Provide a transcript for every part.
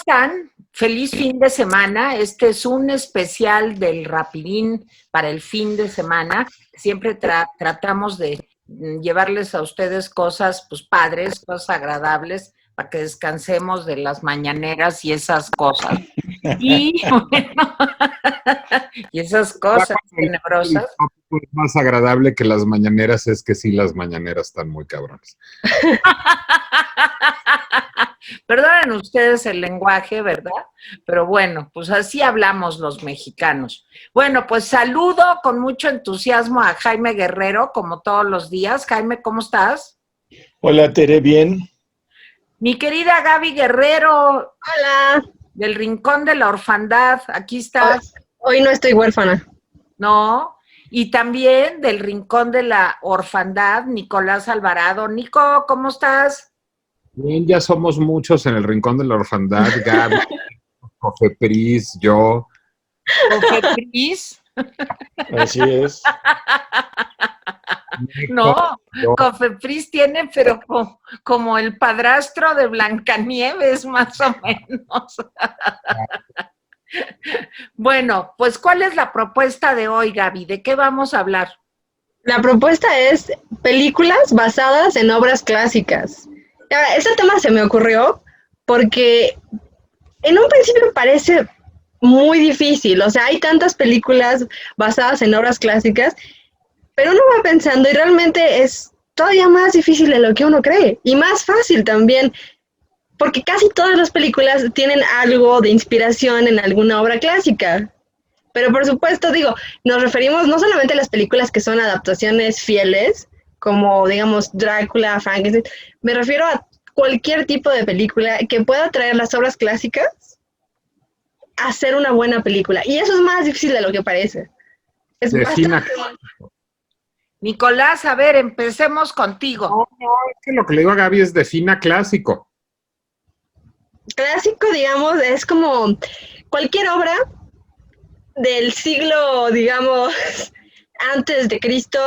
están? Feliz fin de semana. Este es un especial del Rapidín para el fin de semana. Siempre tratamos de llevarles a ustedes cosas, pues padres, cosas agradables, para que descansemos de las mañaneras y esas cosas. Y bueno, y esas cosas tenebrosas. Más agradable que las mañaneras es que sí, las mañaneras están muy cabrones. Perdonen ustedes el lenguaje, ¿verdad? Pero bueno, pues así hablamos los mexicanos. Bueno, pues saludo con mucho entusiasmo a Jaime Guerrero, como todos los días. Jaime, ¿cómo estás? Hola, Tere, bien. Mi querida Gaby Guerrero. Hola. Del Rincón de la Orfandad, aquí estás. Hoy no estoy huérfana. No, y también del Rincón de la Orfandad, Nicolás Alvarado. Nico, ¿cómo estás? Bien, ya somos muchos en el Rincón de la Orfandad, Gaby, Cofepris, yo. ¿Cofepris? Así es. No, Cofepris tiene, pero como el padrastro de Blancanieves, más o menos. Bueno, pues, ¿cuál es la propuesta de hoy, Gaby? ¿De qué vamos a hablar? La propuesta es películas basadas en obras clásicas. Este tema se me ocurrió porque en un principio parece muy difícil, o sea, hay tantas películas basadas en obras clásicas, pero uno va pensando y realmente es todavía más difícil de lo que uno cree y más fácil también, porque casi todas las películas tienen algo de inspiración en alguna obra clásica. Pero por supuesto, digo, nos referimos no solamente a las películas que son adaptaciones fieles, como digamos Drácula, Frankenstein, me refiero a cualquier tipo de película que pueda traer las obras clásicas a hacer una buena película. Y eso es más difícil de lo que parece. Es Defina. Nicolás, a ver, empecemos contigo. No, es que lo que le digo a Gaby es defina clásico. Clásico, digamos, es como cualquier obra del siglo, digamos, antes de Cristo,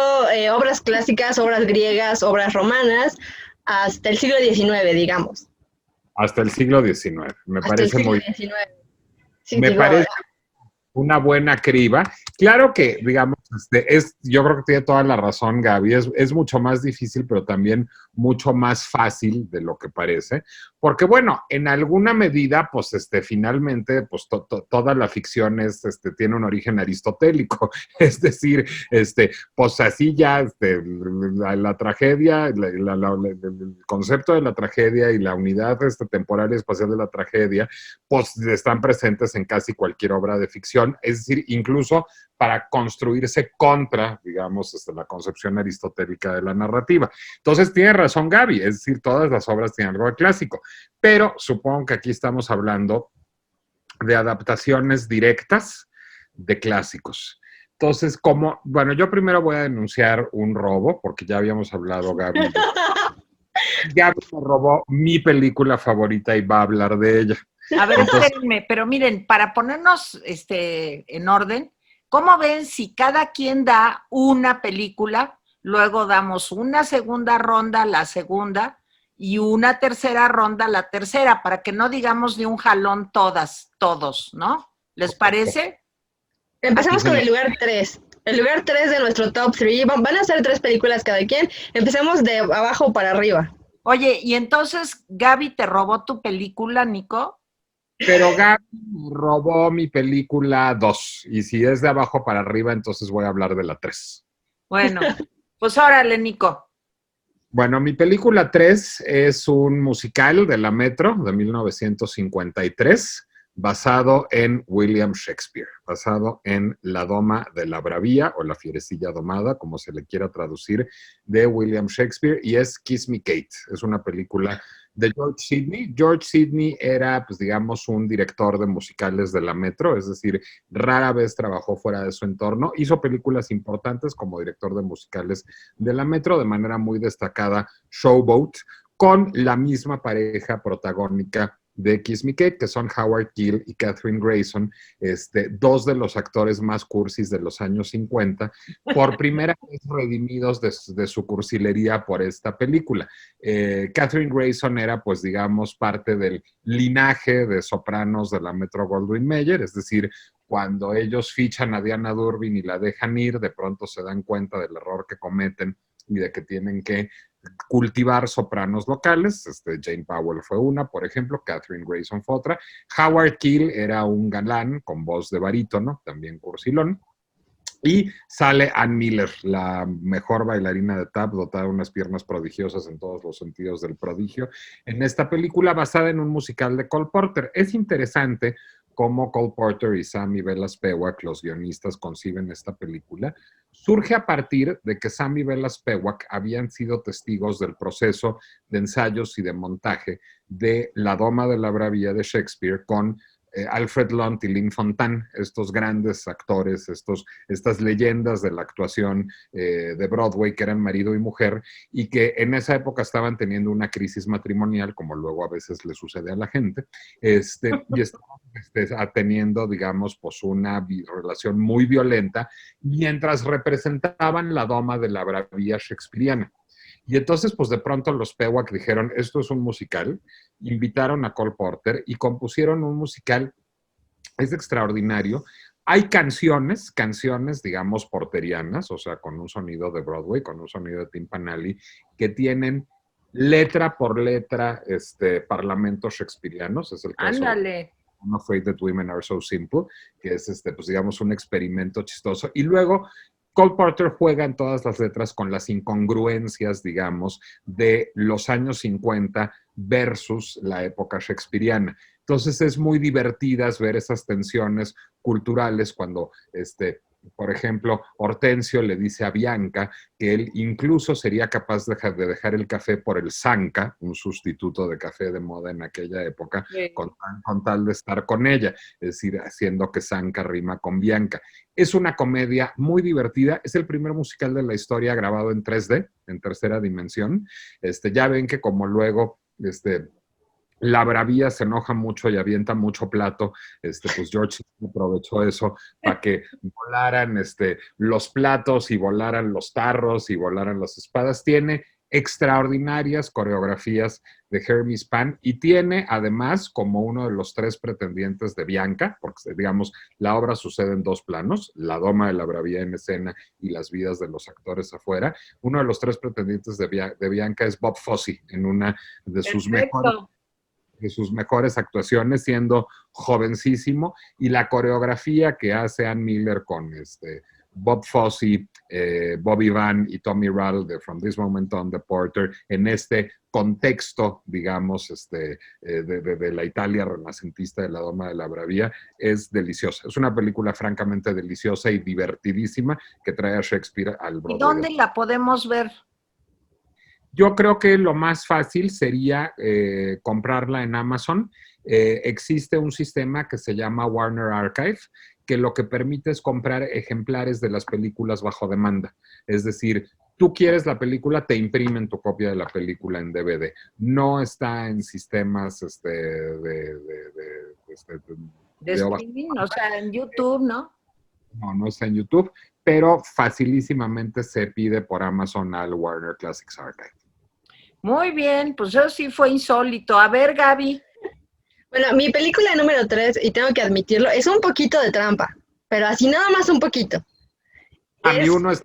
obras clásicas, obras griegas, obras romanas, hasta el siglo XIX, digamos. Hasta el siglo XIX. Me hasta parece el siglo muy... XIX. Sí, me digo, parece una buena criba. Claro que, digamos, yo creo que tiene toda la razón, Gaby. Es mucho más difícil, pero también mucho más fácil de lo que parece. Porque, bueno, en alguna medida, pues, finalmente, pues, toda la ficción tiene un origen aristotélico. Es decir, pues, así ya, la tragedia, el concepto de la tragedia y la unidad temporal y espacial de la tragedia, pues, están presentes en casi cualquier obra de ficción. Es decir, incluso para construirse contra, digamos, la concepción aristotélica de la narrativa. Entonces, tiene razón Gaby, es decir, todas las obras tienen algo de clásico, pero supongo que aquí estamos hablando de adaptaciones directas de clásicos. Entonces, bueno, yo primero voy a denunciar un robo, porque ya habíamos hablado, Gaby. Gaby me robó mi película favorita y va a hablar de ella. A ver, espérenme, pero miren, para ponernos en orden, ¿cómo ven si cada quien da una película, luego damos una segunda ronda, la segunda, y una tercera ronda, la tercera, para que no digamos de un jalón todos, ¿no? ¿Les parece? Empezamos con el lugar 3. El lugar 3 de nuestro top 3. Van a ser 3 películas cada quien. Empecemos de abajo para arriba. Oye, y entonces Gaby te robó tu película, Nico. Pero Gaby robó mi película 2, y si es de abajo para arriba, entonces voy a hablar de la 3. Bueno, pues órale, Nico. Bueno, mi película 3 es un musical de la Metro de 1953, basado en William Shakespeare, basado en La Doma de la Bravía, o La Fierecilla Domada, como se le quiera traducir, de William Shakespeare, y es Kiss Me Kate. Es una película de George Sidney. George Sidney era, pues digamos, un director de musicales de la Metro, es decir, rara vez trabajó fuera de su entorno. Hizo películas importantes como director de musicales de la Metro, de manera muy destacada Showboat, con la misma pareja protagónica de Kiss Me Kate, que son Howard Keel y Katherine Grayson, dos de los actores más cursis de los años 50, por primera vez redimidos de su cursilería por esta película. Katherine Grayson era, pues digamos, parte del linaje de sopranos de la Metro-Goldwyn-Mayer, es decir, cuando ellos fichan a Diana Durbin y la dejan ir, de pronto se dan cuenta del error que cometen y de que tienen que cultivar sopranos locales. Jane Powell fue una, por ejemplo, Katherine Grayson fue otra. Howard Keel era un galán con voz de barítono, también cursilón. Y sale Ann Miller, la mejor bailarina de tap, dotada de unas piernas prodigiosas en todos los sentidos del prodigio, en esta película basada en un musical de Cole Porter. Es interesante cómo Cole Porter y Sammy Bella Spewak, los guionistas, conciben esta película. Surge a partir de que Sammy Bella Spewak habían sido testigos del proceso de ensayos y de montaje de La Doma de la Bravía de Shakespeare con Alfred Lunt y Lynn Fontanne, estos grandes actores, estas leyendas de la actuación de Broadway, que eran marido y mujer, y que en esa época estaban teniendo una crisis matrimonial, como luego a veces le sucede a la gente, y estaban teniendo, digamos, pues una relación muy violenta, mientras representaban la Doma de la Bravía shakespeariana. Y entonces, pues de pronto los Spewak dijeron, esto es un musical, invitaron a Cole Porter y compusieron un musical. Es extraordinario. Hay canciones, digamos, porterianas, o sea, con un sonido de Broadway, con un sonido de Timpanelli, que tienen letra por letra parlamentos shakespearianos. Es el caso Ándale. I'm Afraid That Women Are So Simple, que es, pues digamos, un experimento chistoso. Y luego Cole Porter juega en todas las letras con las incongruencias, digamos, de los años 50 versus la época shakespeariana. Entonces es muy divertidas ver esas tensiones culturales cuando, por ejemplo, Hortensio le dice a Bianca que él incluso sería capaz de dejar el café por el Sanka, un sustituto de café de moda en aquella época, Sí. con tal de estar con ella, es decir, haciendo que Sanka rima con Bianca. Es una comedia muy divertida, es el primer musical de la historia grabado en 3D, en tercera dimensión. Ya ven que como luego, la Bravía se enoja mucho y avienta mucho plato, pues George aprovechó eso para que volaran los platos y volaran los tarros y volaran las espadas. Tiene extraordinarias coreografías de Hermes Pan y tiene además como uno de los 3 pretendientes de Bianca, porque digamos la obra sucede en 2 planos, la Doma de la Bravía en escena y las vidas de los actores afuera. Uno de los 3 pretendientes de Bianca es Bob Fosse en una de sus mejores actuaciones, siendo jovencísimo, y la coreografía que hace Ann Miller con Bob Fosse, Bobby Van y Tommy Rattle de From This Moment On, The Porter, en este contexto, digamos, de la Italia renacentista de la Doma de la Bravía, es deliciosa. Es una película francamente deliciosa y divertidísima que trae a Shakespeare al Broadway. ¿Y dónde la podemos ver? Yo creo que lo más fácil sería comprarla en Amazon. Existe un sistema que se llama Warner Archive, que lo que permite es comprar ejemplares de las películas bajo demanda. Es decir, tú quieres la película, te imprimen tu copia de la película en DVD. No está en sistemas De streaming, o sea, en YouTube, ¿no? No está en YouTube, pero facilísimamente se pide por Amazon al Warner Classics Archive. Muy bien, pues eso sí fue insólito. A ver, Gaby. Bueno, mi película número 3, y tengo que admitirlo, es un poquito de trampa, pero así nada más un poquito. A mí uno es...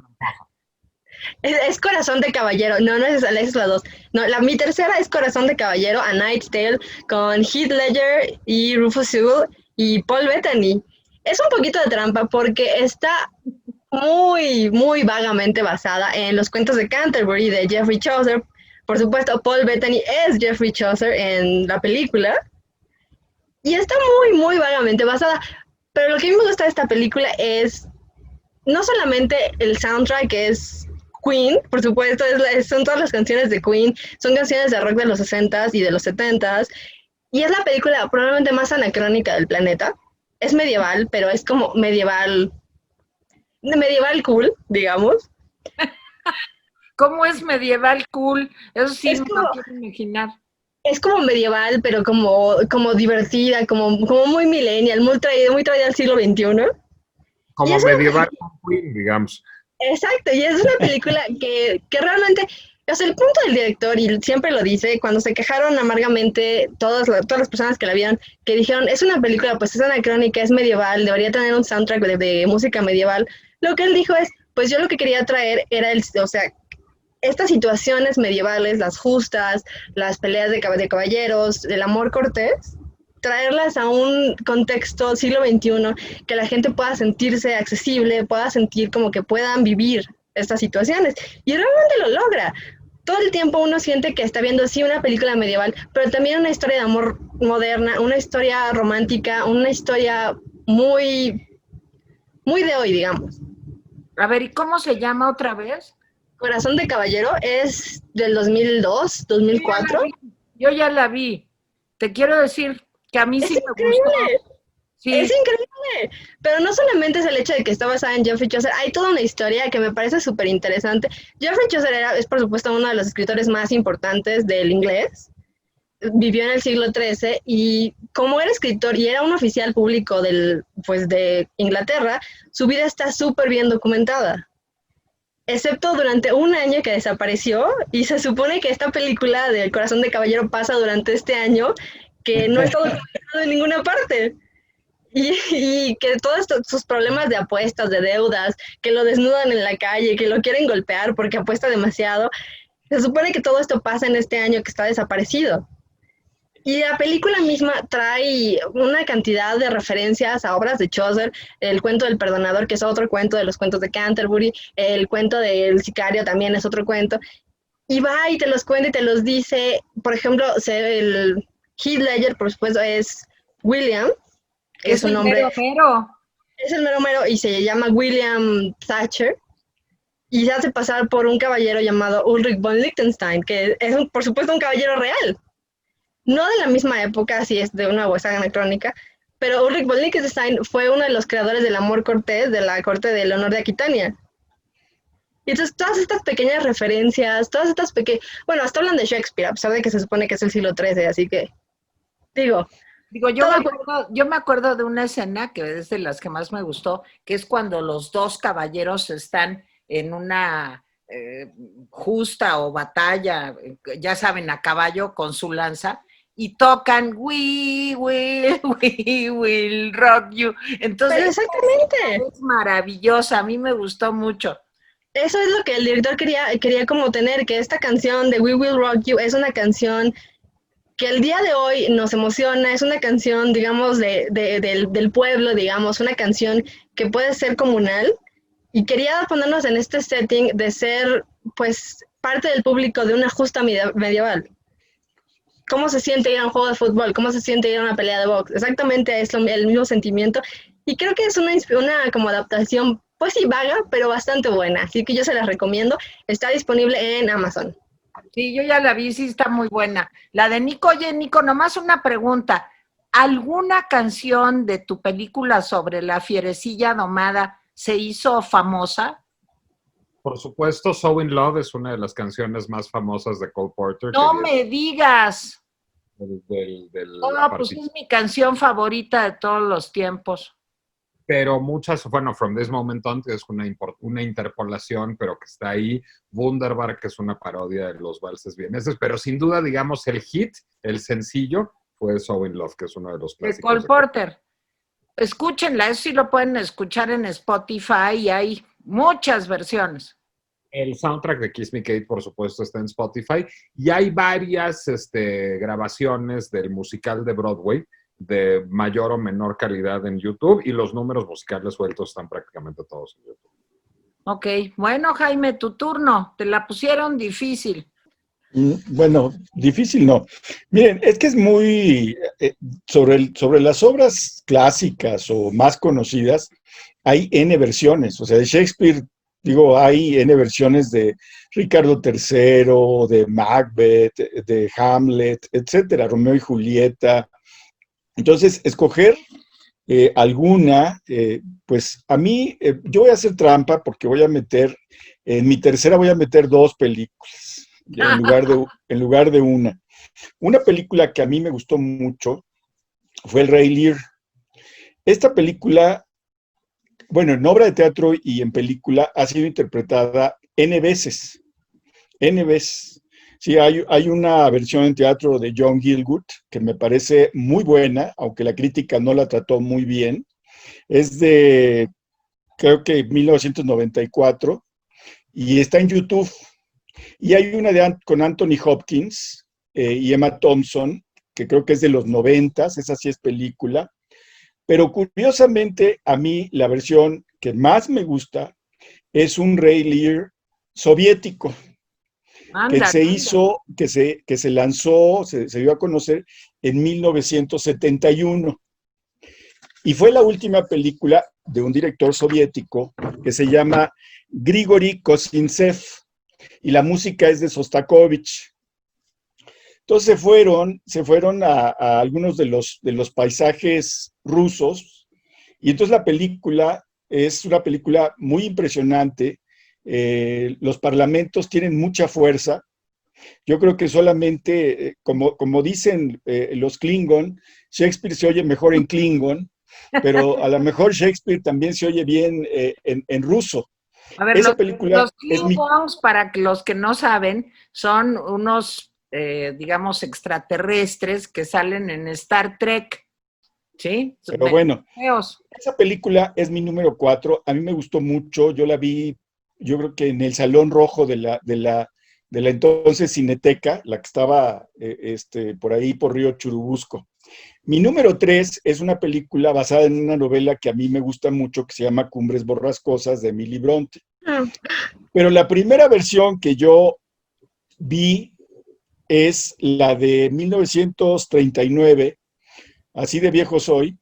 Es Corazón de Caballero. No esa es la 2. No, mi tercera es Corazón de Caballero, A Knight's Tale, con Heath Ledger y Rufus Sewell y Paul Bettany. Es un poquito de trampa porque está muy, muy vagamente basada en los cuentos de Canterbury de Geoffrey Chaucer. Por supuesto, Paul Bettany es Geoffrey Chaucer en la película. Y está muy, muy vagamente basada. Pero lo que a mí me gusta de esta película es no solamente el soundtrack, que es Queen, por supuesto, son todas las canciones de Queen, son canciones de rock de los 60s y de los 70s, y es la película probablemente más anacrónica del planeta. Es medieval, pero es como medieval cool, digamos. ¿Cómo es medieval cool? Eso sí, Es no como- lo quiero imaginar. es como medieval, pero como divertida, como muy millennial, muy traída al siglo XXI. Como medieval con Queen, digamos. Exacto, y es una película que realmente, o sea, el punto del director, y siempre lo dice, cuando se quejaron amargamente todas las personas que la vieron, que dijeron, es una película, pues es anacrónica, es medieval, debería tener un soundtrack de música medieval, lo que él dijo es, pues yo lo que quería traer era o sea, estas situaciones medievales, las justas, las peleas de caballeros, el amor cortés, traerlas a un contexto siglo XXI, que la gente pueda sentirse accesible, pueda sentir como que puedan vivir estas situaciones. Y realmente lo logra. Todo el tiempo uno siente que está viendo, sí, una película medieval, pero también una historia de amor moderna, una historia romántica, una historia muy, muy de hoy, digamos. A ver, ¿y cómo se llama otra vez? Corazón de Caballero es del 2002, 2004. Yo ya la vi. Te quiero decir que a mí sí me gustó. Sí. Es increíble, pero no solamente es el hecho de que está basada en Geoffrey Chaucer, hay toda una historia que me parece súper interesante. Geoffrey Chaucer es por supuesto uno de los escritores más importantes del inglés, vivió en el siglo XIII y como era escritor y era un oficial público de Inglaterra, su vida está súper bien documentada. Excepto durante un año que desapareció, y se supone que esta película del Corazón de Caballero pasa durante este año, que no está documentado en ninguna parte. Y que todos sus problemas de apuestas, de deudas, que lo desnudan en la calle, que lo quieren golpear porque apuesta demasiado, se supone que todo esto pasa en este año que está desaparecido. Y la película misma trae una cantidad de referencias a obras de Chaucer, el cuento del perdonador, que es otro cuento de los cuentos de Canterbury, el cuento del sicario también es otro cuento, y va y te los cuenta y te los dice. Por ejemplo, el Heath Ledger, por supuesto, es William, que es un nombre... Es el mero mero y se llama William Thatcher, y se hace pasar por un caballero llamado Ulrich von Liechtenstein, que es, por supuesto, un caballero real. No de la misma época, si es de una saga anacrónica, pero Ulrich von Liechtenstein fue uno de los creadores del amor cortés de la corte de Leonor de Aquitania. Y entonces todas estas pequeñas referencias, bueno, hasta hablan de Shakespeare, a pesar de que se supone que es el siglo XIII, así que, digo, yo me acuerdo de una escena que es de las que más me gustó, que es cuando los dos caballeros están en una justa o batalla, ya saben, a caballo con su lanza, y tocan We Will Rock You. Entonces, pero exactamente. Es maravillosa, a mí me gustó mucho. Eso es lo que el director quería como tener, que esta canción de We Will Rock You es una canción que el día de hoy nos emociona, es una canción, digamos, del pueblo, digamos, una canción que puede ser comunal, y quería ponernos en este setting de ser, pues, parte del público de una justa medieval. ¿Cómo se siente ir a un juego de fútbol? ¿Cómo se siente ir a una pelea de box? Exactamente es el mismo sentimiento, y creo que es una como adaptación, pues sí, vaga, pero bastante buena, así que yo se las recomiendo. Está disponible en Amazon. Sí, yo ya la vi, sí está muy buena. La de Nico, oye, Nico, nomás una pregunta. ¿Alguna canción de tu película sobre la fierecilla domada se hizo famosa? Por supuesto, So in Love es una de las canciones más famosas de Cole Porter. No me digas. No, pues es mi canción favorita de todos los tiempos. Pero muchas, bueno, From This Moment On, que es una interpolación, pero que está ahí. Wunderbar, que es una parodia de los valses vieneses, pero sin duda, digamos, el hit, el sencillo, fue So in Love, que es uno de los clásicos. De Cole Porter. Escúchenla, eso sí lo pueden escuchar en Spotify y hay muchas versiones. El soundtrack de Kiss Me Kate, por supuesto, está en Spotify, y hay varias grabaciones del musical de Broadway de mayor o menor calidad en YouTube, y los números musicales sueltos están prácticamente todos en YouTube. Ok, bueno, Jaime, tu turno. Te la pusieron difícil. Bueno, difícil no. Miren, es que es muy... sobre las obras clásicas o más conocidas, hay N versiones. O sea, de Shakespeare, digo, hay N versiones de Ricardo III, de Macbeth, de Hamlet, etcétera, Romeo y Julieta. Entonces, escoger alguna, pues a mí, yo voy a hacer trampa porque voy a en mi tercera voy a meter dos películas en lugar de una. Una película que a mí me gustó mucho fue El Rey Lear. Esta película, bueno, en obra de teatro y en película ha sido interpretada N veces. N veces. Sí, hay una versión en teatro de John Gielgud que me parece muy buena, aunque la crítica no la trató muy bien. Es de, creo que 1994, y está en YouTube. Y hay una con Anthony Hopkins y Emma Thompson, que creo que es de los 90, esa sí es película. Pero curiosamente, a mí la versión que más me gusta es un Rey Lear soviético, que Anda, se hizo, que se lanzó, se dio a conocer en 1971. Y fue la última película de un director soviético que se llama Grigori Kozintsev, y la música es de Sostakovich. Entonces se fueron a algunos de los paisajes rusos, y entonces la película es una película muy impresionante. Los parlamentos tienen mucha fuerza. Yo creo que solamente, como dicen los Klingon, Shakespeare se oye mejor en Klingon, pero a lo mejor Shakespeare también se oye bien en ruso. a ver, Esa película los Klingons, para los que no saben, son unos, digamos, extraterrestres que salen en Star Trek, ¿sí? Pero bueno, Feos. esa película es mi número 4. A mí me gustó mucho. Yo la vi, yo creo que en el Salón Rojo de la entonces Cineteca, la que estaba por ahí por Río Churubusco. Mi número 3 es una película basada en una novela que a mí me gusta mucho, que se llama Cumbres Borrascosas, de Emily Bronte. Pero la primera versión que yo vi es la de 1939, así de viejo soy,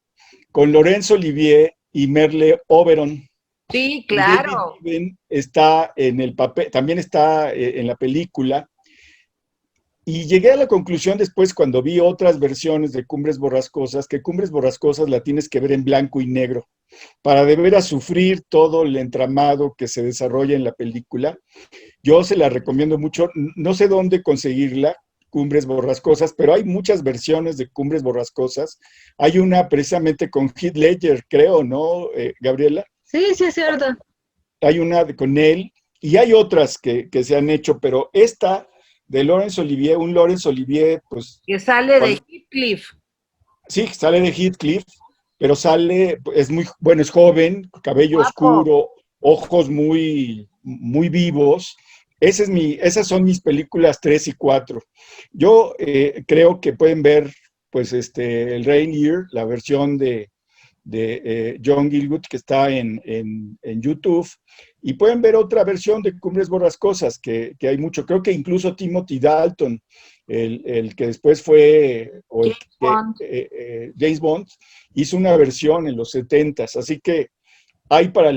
con Laurence Olivier y Merle Oberon. Sí, Y David claro. Niven está en el papel, también está en la película. Y llegué a la conclusión después, cuando vi otras versiones de Cumbres Borrascosas, que Cumbres Borrascosas la tienes que ver en blanco y negro, para de veras sufrir todo el entramado que se desarrolla en la película. Yo se la recomiendo mucho. No sé dónde conseguirla, Cumbres Borrascosas, pero hay muchas versiones de Cumbres Borrascosas. Hay una precisamente con Heath Ledger, creo, ¿no, Gabriela? Sí, sí, es cierto. Hay una con él, y hay otras que se han hecho, pero esta de Laurence Olivier, un Laurence Olivier, pues... Que sale de Heathcliff. Sí, sale de Heathcliff, pero sale, es muy, bueno, es joven, cabello Guapo. oscuro, ojos muy, muy vivos. Esas son mis películas 3 y 4. Yo creo que pueden ver, pues, el Rey Lear, la versión de John Gielgud, que está en YouTube, y pueden ver otra versión de Cumbres Borrascosas, que hay mucho. Creo que incluso Timothy Dalton, el que después fue, o James Bond, hizo una versión en los 70s, así que hay para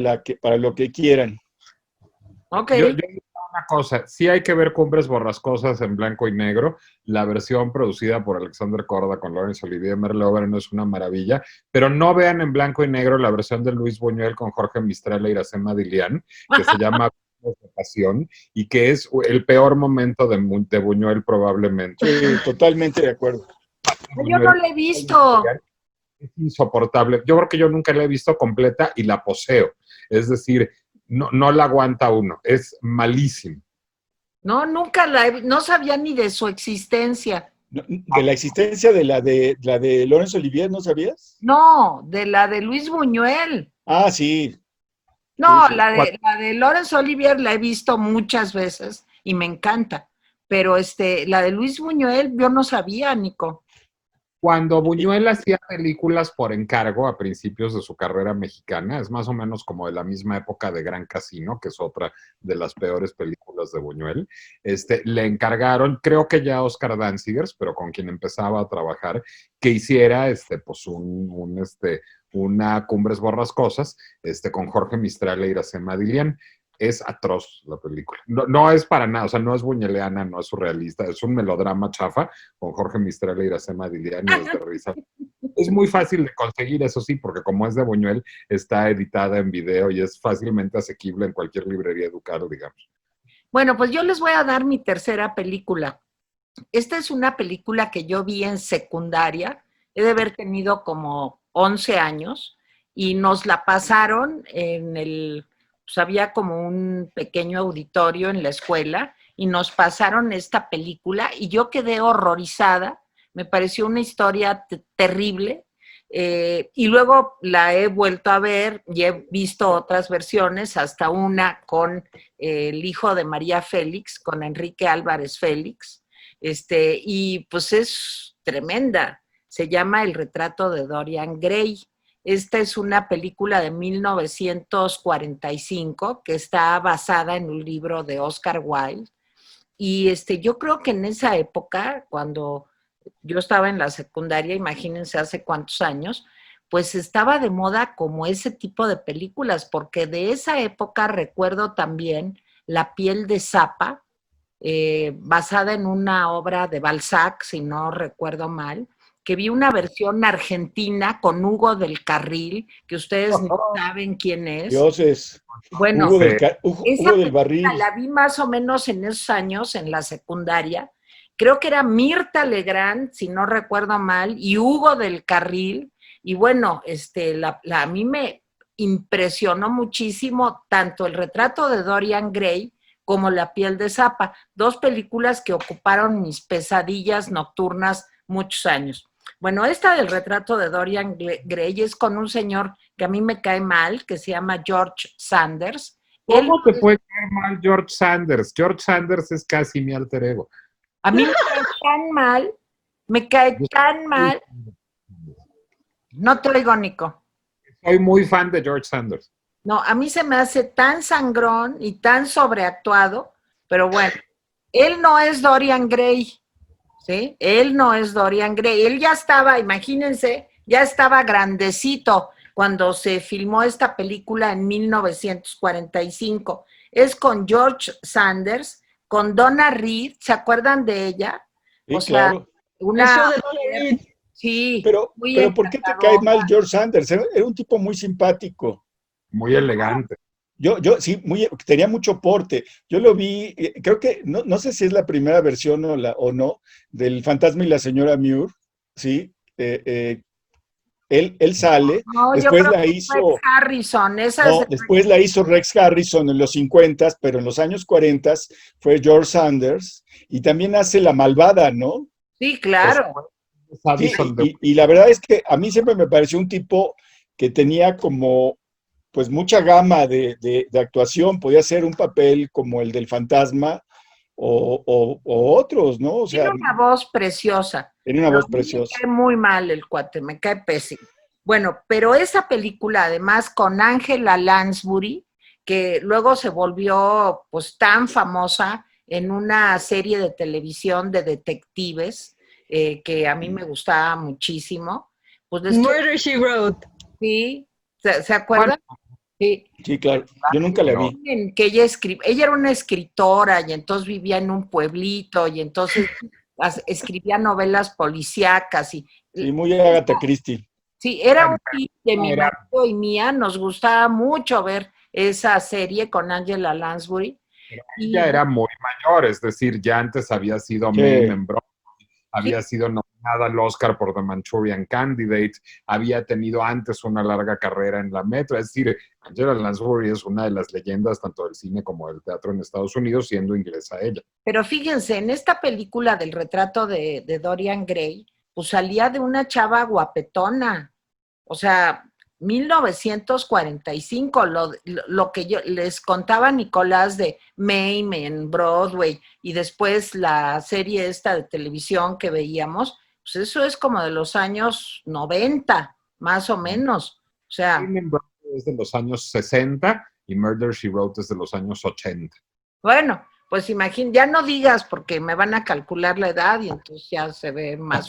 lo que quieran. Ok. Yo una cosa, sí hay que ver Cumbres Borrascosas en blanco y negro. La versión producida por Alexander Korda con Laurence Olivier y Merle Oberon es una maravilla, pero no vean en blanco y negro la versión de Luis Buñuel con Jorge Mistral e Iracema Dilián, que se llama Pasión, y que es el peor momento de Buñuel probablemente. Sí, totalmente de acuerdo. Yo no la he visto. Es insoportable. Yo creo que yo nunca la he visto completa y la poseo. Es decir, no la aguanta uno. Es malísimo. No, nunca no sabía ni de su existencia. ¿De la existencia de la de Laurence Olivier no sabías? No, de la de Luis Buñuel. Ah, sí. No, Sí, sí. la de Laurence Olivier la he visto muchas veces y me encanta. Pero la de Luis Buñuel yo no sabía, Nico. Cuando Buñuel hacía películas por encargo a principios de su carrera mexicana, es más o menos como de la misma época de Gran Casino, que es otra de las peores películas de Buñuel, le encargaron, creo que ya a Oscar Danziger, pero con quien empezaba a trabajar, que hiciera pues una Cumbres Borrascosas con Jorge Mistral e Iracema Dilián. Es atroz la película. No es para nada, o sea, no es buñueliana, no es surrealista, es un melodrama chafa con Jorge Mistral e Iracema Dilián y es de risa. Es muy fácil de conseguir, eso sí, porque como es de Buñuel, está editada en video y es fácilmente asequible en cualquier librería educada, digamos. Bueno, pues yo les voy a dar mi tercera película. esta es una película que yo vi en secundaria, he de haber tenido como 11 años, y nos la pasaron pues había como un pequeño auditorio en la escuela, y nos pasaron esta película, y yo quedé horrorizada, me pareció una historia terrible, y luego la he vuelto a ver y he visto otras versiones, hasta una con el hijo de María Félix, con Enrique Álvarez Félix, y pues es tremenda. Se llama El retrato de Dorian Gray. Esta es una película de 1945 que está basada en un libro de Oscar Wilde. Y yo creo que en esa época, cuando yo estaba en la secundaria, imagínense hace cuántos años, pues estaba de moda como ese tipo de películas, porque de esa época recuerdo también La piel de Zapa, basada en una obra de Balzac, si no recuerdo mal, que vi una versión argentina con Hugo del Carril, que ustedes no saben quién es. Dioses. Bueno, Hugo del Barril. La vi más o menos en esos años, en la secundaria. Creo que era Mirta Legrand, si no recuerdo mal, y Hugo del Carril. Y bueno, a mí me impresionó muchísimo tanto El retrato de Dorian Gray como La piel de Zapa, dos películas que ocuparon mis pesadillas nocturnas muchos años. Bueno, esta del retrato de Dorian Gray es con un señor que a mí me cae mal, que se llama George Sanders. ¿Cómo te puede caer mal George Sanders? George Sanders es casi mi alter ego. A mí me cae tan mal. No te oigo, Nico. Soy muy fan de George Sanders. No, a mí se me hace tan sangrón y tan sobreactuado, pero bueno, él no es Dorian Gray, ¿sí? Él no es Dorian Gray. Él ya estaba, imagínense, ya estaba grandecito cuando se filmó esta película en 1945. Es con George Sanders, con Donna Reed, ¿se acuerdan de ella? Sí, o sea, claro. una... Sí, pero ¿por qué te cae mal George Sanders? Era un tipo muy simpático. Muy elegante. Yo sí, tenía mucho porte. Yo lo vi, creo que, no sé si es la primera versión o no, del Fantasma y la señora Muir, ¿sí? Él sale, no, después la hizo Rex Harrison, después la hizo Rex Harrison en los 50, pero en los años 40 fue George Sanders, y también hace La Malvada, ¿no? Sí, claro. Sí, y la verdad es que a mí siempre me pareció un tipo que tenía como pues mucha gama de actuación, podía ser un papel como el del fantasma o otros, ¿no? O sea, tiene una voz preciosa. Tiene una voz preciosa. Me cae muy mal el cuate, me cae pésimo. Bueno, pero esa película, además, con Angela Lansbury, que luego se volvió pues tan famosa en una serie de televisión de detectives, que a mí me gustaba muchísimo. Pues Murder, She Wrote. Sí, ¿se acuerdan? Sí. Sí, claro. Yo nunca la vi. En que ella era una escritora y entonces vivía en un pueblito y entonces escribía novelas policíacas y sí, muy Agatha Christie. Sí, era un tip de mi marido y mía, nos gustaba mucho ver esa serie con Angela Lansbury. Ella era muy mayor, es decir, ya antes había sido Marilyn Monroe, había sido nominada al Oscar por The Manchurian Candidate, había tenido antes una larga carrera en la Metro, es decir, Angela Lansbury es una de las leyendas tanto del cine como del teatro en Estados Unidos, siendo inglesa ella. Pero fíjense, en esta película del retrato de Dorian Gray, pues salía de una chava guapetona, o sea, 1945, lo que yo les contaba Nicolás de Mame en Broadway y después la serie esta de televisión que veíamos, pues eso es como de los años 90, más o menos. O sea, es de los años 60 y Murder, She Wrote es de los años 80. Bueno, pues imagínate, ya no digas porque me van a calcular la edad y entonces ya se ve más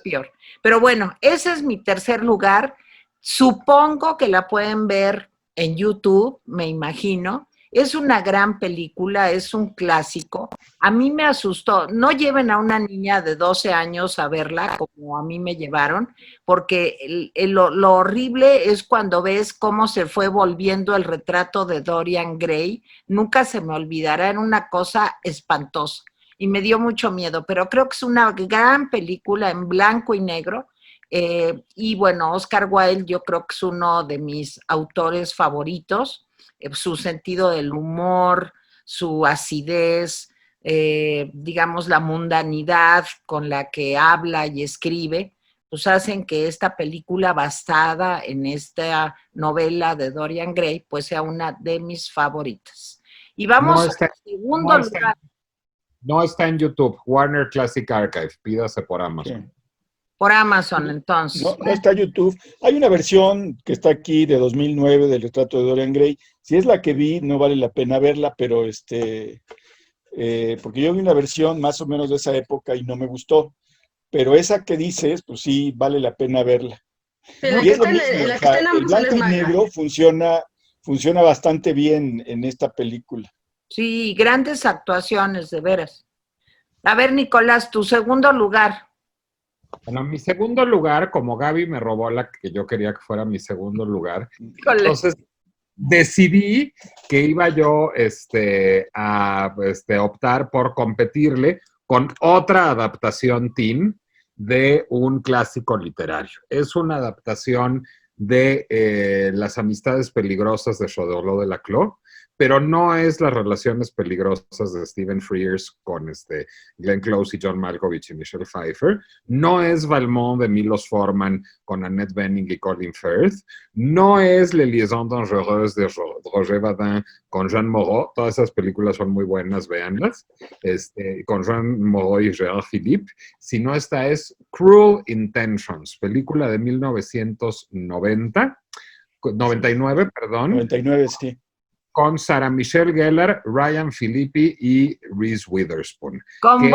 peor. Pero bueno, ese es mi tercer lugar. Supongo que la pueden ver en YouTube, me imagino. Es una gran película, es un clásico. A mí me asustó. No lleven a una niña de 12 años a verla como a mí me llevaron, porque lo horrible es cuando ves cómo se fue volviendo el retrato de Dorian Gray. Nunca se me olvidará, era una cosa espantosa. y me dio mucho miedo, pero creo que es una gran película en blanco y negro. Y bueno, Oscar Wilde yo creo que es uno de mis autores favoritos, su sentido del humor, su acidez, digamos la mundanidad con la que habla y escribe, pues hacen que esta película basada en esta novela de Dorian Gray, pues sea una de mis favoritas. Y vamos al segundo lugar. No está en YouTube, Warner Classic Archive, pídase por Amazon. Sí. Por Amazon, entonces. No está YouTube. Hay una versión que está aquí de 2009 del retrato de Dorian Gray. Si es la que vi, no vale la pena verla, pero porque yo vi una versión más o menos de esa época y no me gustó. Pero esa que dices, pues sí, vale la pena verla. Sí, la Y que es lo está mismo, la o que sea, está en el Amazon blanco es y mala. negro funciona bastante bien en esta película. Sí, grandes actuaciones, de veras. A ver, Nicolás, tu segundo lugar. Bueno, mi segundo lugar, como Gaby me robó la que yo quería que fuera mi segundo lugar, Híjole. entonces decidí que iba yo a optar por competirle con otra adaptación teen de un clásico literario. Es una adaptación de Las amistades peligrosas de Choderlos de Laclos, pero no es Las relaciones peligrosas de Stephen Frears con Glenn Close y John Malkovich y Michelle Pfeiffer, no es Valmont de Milos Forman con Annette Bening y Colin Firth, no es Les Liaisons dangereuses de Roger Vadim con Jean Moreau, todas esas películas son muy buenas, véanlas, con Jean Moreau y Gérard Philippe, sino esta es Cruel Intentions, película de 1999, perdón. 99, sí. Con Sarah Michelle Gellar, Ryan Phillippe y Reese Witherspoon. Con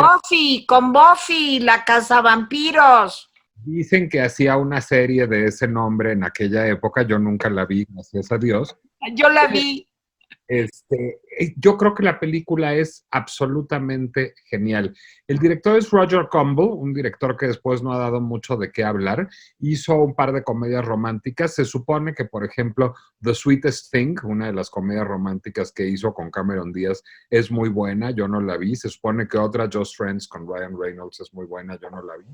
Buffy, la cazavampiros. Dicen que hacía una serie de ese nombre en aquella época, yo nunca la vi, gracias a Dios. Yo la vi. Yo creo que la película es absolutamente genial. El director es Roger Campbell, un director que después no ha dado mucho de qué hablar. Hizo un par de comedias románticas. Se supone que, por ejemplo, The Sweetest Thing, una de las comedias románticas que hizo con Cameron Díaz, es muy buena. Yo no la vi. Se supone que otra, Just Friends, con Ryan Reynolds, es muy buena. Yo no la vi.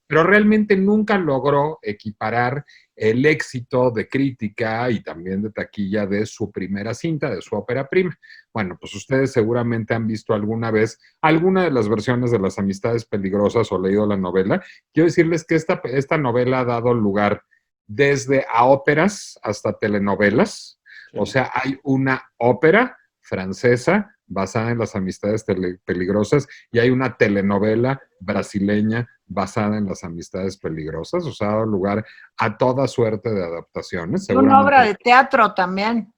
Pero realmente nunca logró equiparar el éxito de crítica y también de taquilla de su primera cinta, de su ópera prima. Bueno, pues ustedes seguramente han visto alguna vez alguna de las versiones de Las amistades peligrosas o leído la novela. Quiero decirles que esta novela ha dado lugar desde a óperas hasta telenovelas. Sí. O sea, hay una ópera francesa basada en Las amistades peligrosas y hay una telenovela brasileña basada en Las amistades peligrosas, o sea, ha dado lugar a toda suerte de adaptaciones. Y una obra de teatro también.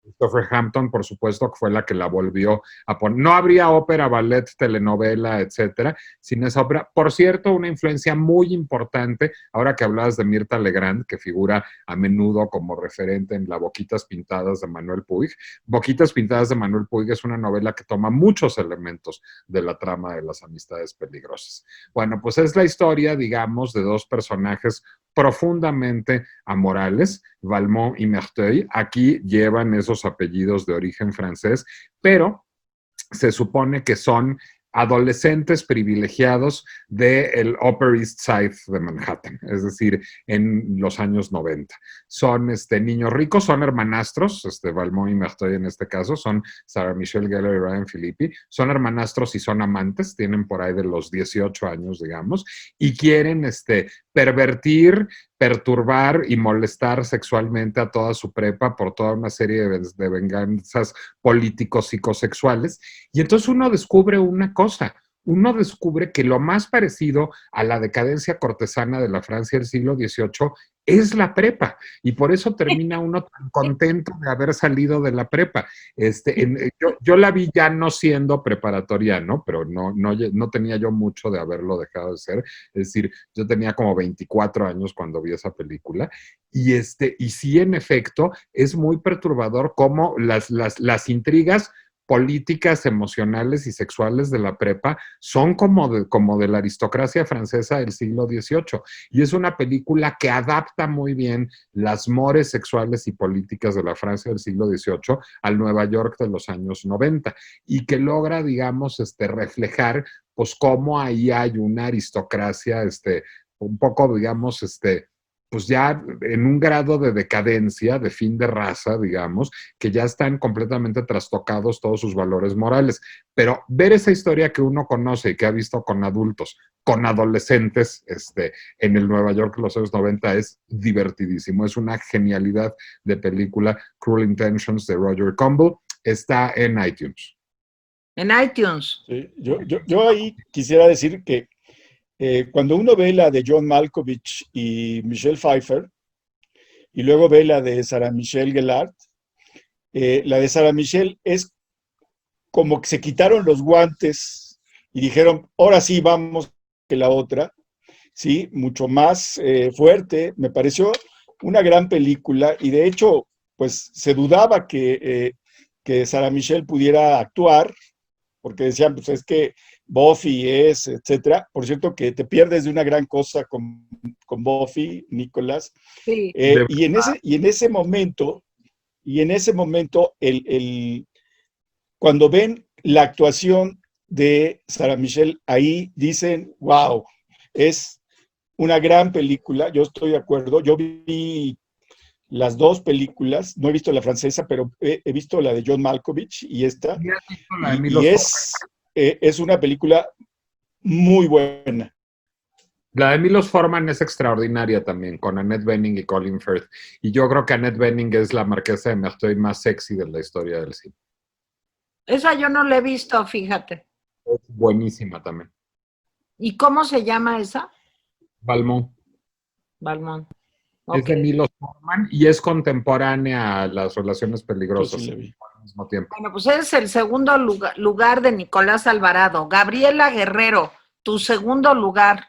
Christopher Hampton, por supuesto, que fue la que la volvió a poner. No habría ópera, ballet, telenovela, etcétera, sin esa ópera. Por cierto, una influencia muy importante, ahora que hablabas de Mirtha Legrand, que figura a menudo como referente en la Boquitas Pintadas de Manuel Puig. Boquitas Pintadas de Manuel Puig es una novela que toma muchos elementos de la trama de Las amistades peligrosas. Bueno, pues es la historia, digamos, de dos personajes profundamente amorales, Valmont y Merteuil. Aquí llevan esos apellidos de origen francés, pero se supone que son adolescentes privilegiados del Upper East Side de Manhattan, es decir, en los años 90. Son niños ricos, son hermanastros, Valmont y Merteuil en este caso, son Sarah Michelle Gellar y Ryan Phillippe, son hermanastros y son amantes, tienen por ahí de los 18 años, digamos, y quieren pervertir, perturbar y molestar sexualmente a toda su prepa por toda una serie de venganzas políticos psicosexuales. Y entonces uno descubre una cosa, uno descubre que lo más parecido a la decadencia cortesana de la Francia del siglo XVIII es la prepa, y por eso termina uno tan contento de haber salido de la prepa. Yo la vi ya no siendo preparatoriano, pero no tenía yo mucho de haberlo dejado de ser, es decir, yo tenía como 24 años cuando vi esa película, y sí, en efecto, es muy perturbador cómo las intrigas políticas emocionales y sexuales de la prepa son como de la aristocracia francesa del siglo XVIII. Y es una película que adapta muy bien las mores sexuales y políticas de la Francia del siglo XVIII al Nueva York de los años 90 y que logra, digamos, reflejar pues cómo ahí hay una aristocracia, un poco, digamos, pues ya en un grado de decadencia, de fin de raza, digamos, que ya están completamente trastocados todos sus valores morales. Pero ver esa historia que uno conoce y que ha visto con adultos, con adolescentes, en el Nueva York de los años 90 es divertidísimo. Es una genialidad de película. Cruel Intentions de Roger Campbell está en iTunes. En iTunes. Sí, yo ahí quisiera decir que cuando uno ve la de John Malkovich y Michelle Pfeiffer, y luego ve la de Sarah Michelle Gellar, la de Sarah Michelle es como que se quitaron los guantes y dijeron, ahora sí vamos que la otra, ¿sí? Mucho más fuerte. Me pareció una gran película y de hecho, pues se dudaba que Sarah Michelle pudiera actuar, porque decían, pues es que Buffy es, etcétera. Por cierto, que te pierdes de una gran cosa con Buffy, Nicolás. Sí. Y en ese momento, cuando ven la actuación de Sarah Michelle, ahí dicen, wow, es una gran película, yo estoy de acuerdo. Yo vi las dos películas, no he visto la francesa, pero he visto la de John Malkovich y esta, y es una película muy buena. La de Milos Forman es extraordinaria también, con Annette Bening y Colin Firth. Y yo creo que Annette Bening es la marquesa de Merteuil más sexy de la historia del cine. Esa yo no la he visto, fíjate. Es buenísima también. ¿Y cómo se llama esa? Valmont. Valmont. Es de Milos Forman y es contemporánea a Las relaciones peligrosas Sí, al mismo tiempo. Bueno, pues es el segundo lugar de Nicolás Alvarado. Gabriela Guerrero, tu segundo lugar.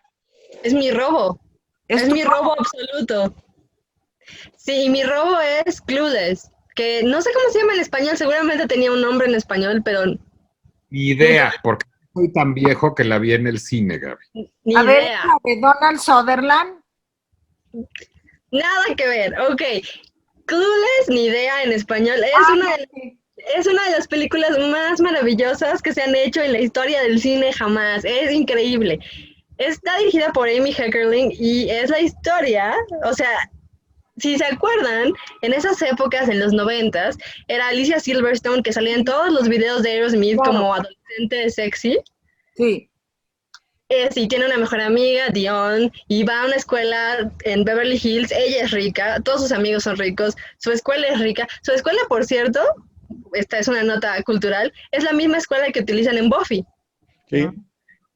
Es mi robo. Es mi robo absoluto. Sí, mi robo es Clueless, que no sé cómo se llama en español, seguramente tenía un nombre en español, pero... Ni idea, porque soy tan viejo que la vi en el cine, Gaby. Ni A ver, idea. ¿la de Donald Sutherland? Nada que ver, ok. Clueless, ni idea en español. Es una de las películas más maravillosas que se han hecho en la historia del cine jamás. Es increíble. Está dirigida por Amy Heckerling y es la historia, o sea, si se acuerdan, en esas épocas, en los 90s, era Alicia Silverstone que salía en todos los videos de Aerosmith como adolescente sexy. Sí. Sí, tiene una mejor amiga, Dion, y va a una escuela en Beverly Hills. Ella es rica, todos sus amigos son ricos, su escuela es rica. Su escuela, por cierto, esta es una nota cultural, es la misma escuela que utilizan en Buffy. Sí.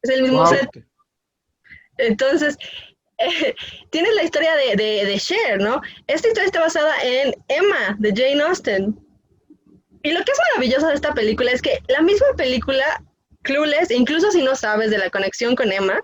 Es el mismo set. Entonces, tiene la historia de Cher, ¿no? Esta historia está basada en Emma, de Jane Austen. Y lo que es maravilloso de esta película es que la misma película, Clueless, incluso si no sabes de la conexión con Emma,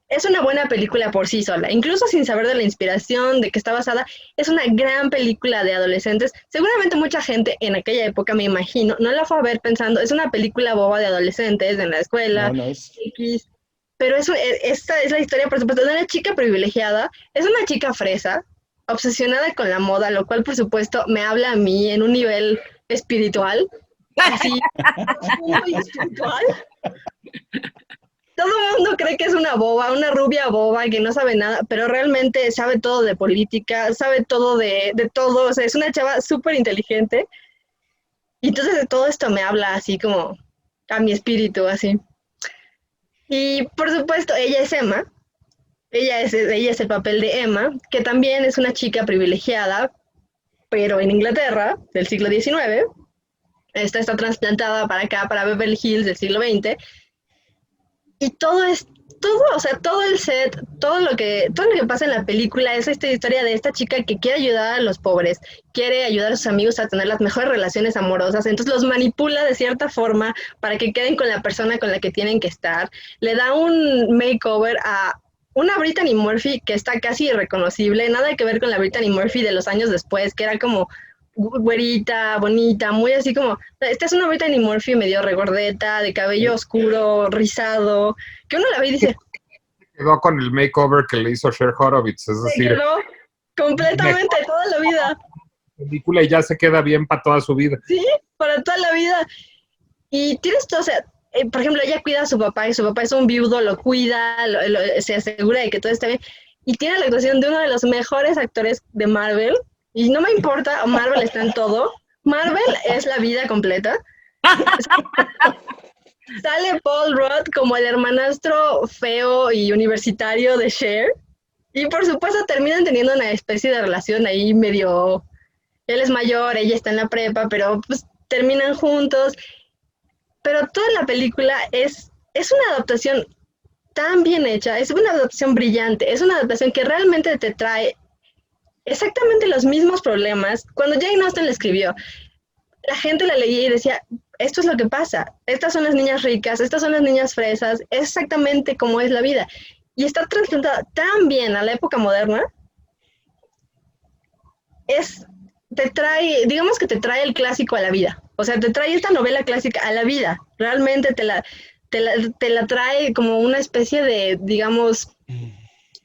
es una buena película por sí sola. Incluso sin saber de la inspiración, de que está basada, es una gran película de adolescentes. Seguramente mucha gente en aquella época, me imagino, no la fue a ver pensando, es una película boba de adolescentes en la escuela, X. Pero esta es la historia, por supuesto, de una chica privilegiada. Es una chica fresa, obsesionada con la moda, lo cual, por supuesto, me habla a mí en un nivel espiritual. Así, muy espiritual. Todo el mundo cree que es una boba, una rubia boba que no sabe nada, pero realmente sabe todo de política, sabe todo de todo. O sea, es una chava súper inteligente. Y entonces de todo esto me habla así como a mi espíritu, así. Y por supuesto, ella es Emma, ella es el papel de Emma, que también es una chica privilegiada, pero en Inglaterra, del siglo XIX. Esta está trasplantada para acá, para Beverly Hills del siglo XX. Y todo, o sea, todo el set, todo lo que pasa en la película es esta historia de esta chica que quiere ayudar a los pobres, quiere ayudar a sus amigos a tener las mejores relaciones amorosas, entonces los manipula de cierta forma para que queden con la persona con la que tienen que estar. Le da un makeover a una Brittany Murphy que está casi irreconocible, nada que ver con la Brittany Murphy de los años después, que era como güerita, bonita, muy así como, esta es una Brittany Murphy medio regordeta, de cabello oscuro, rizado, que uno la ve y dice, Quedó con el makeover que le hizo Cher Horowitz, es se decir, quedó completamente toda la vida, película y ya se queda bien para toda su vida. ¿sí? Para toda la vida. Y tienes todo, o sea, por ejemplo, ella cuida a su papá y su papá es un viudo, lo cuida, se asegura de que todo está bien. Y tiene la actuación de uno de los mejores actores de Marvel. Y no me importa, Marvel está en todo. Marvel es la vida completa. Sale Paul Rudd como el hermanastro feo y universitario de Cher. Y por supuesto terminan teniendo una especie de relación ahí medio... Él es mayor, ella está en la prepa, pero pues terminan juntos. Pero toda la película es una adaptación tan bien hecha, es una adaptación brillante, es una adaptación que realmente te trae exactamente los mismos problemas. Cuando Jane Austen la escribió, la gente la leía y decía, esto es lo que pasa, estas son las niñas ricas, estas son las niñas fresas, es exactamente como es la vida. Y está transplantada tan bien a la época moderna, te trae, digamos que te trae el clásico a la vida. O sea, te trae esta novela clásica a la vida. Realmente te la trae como una especie de, digamos,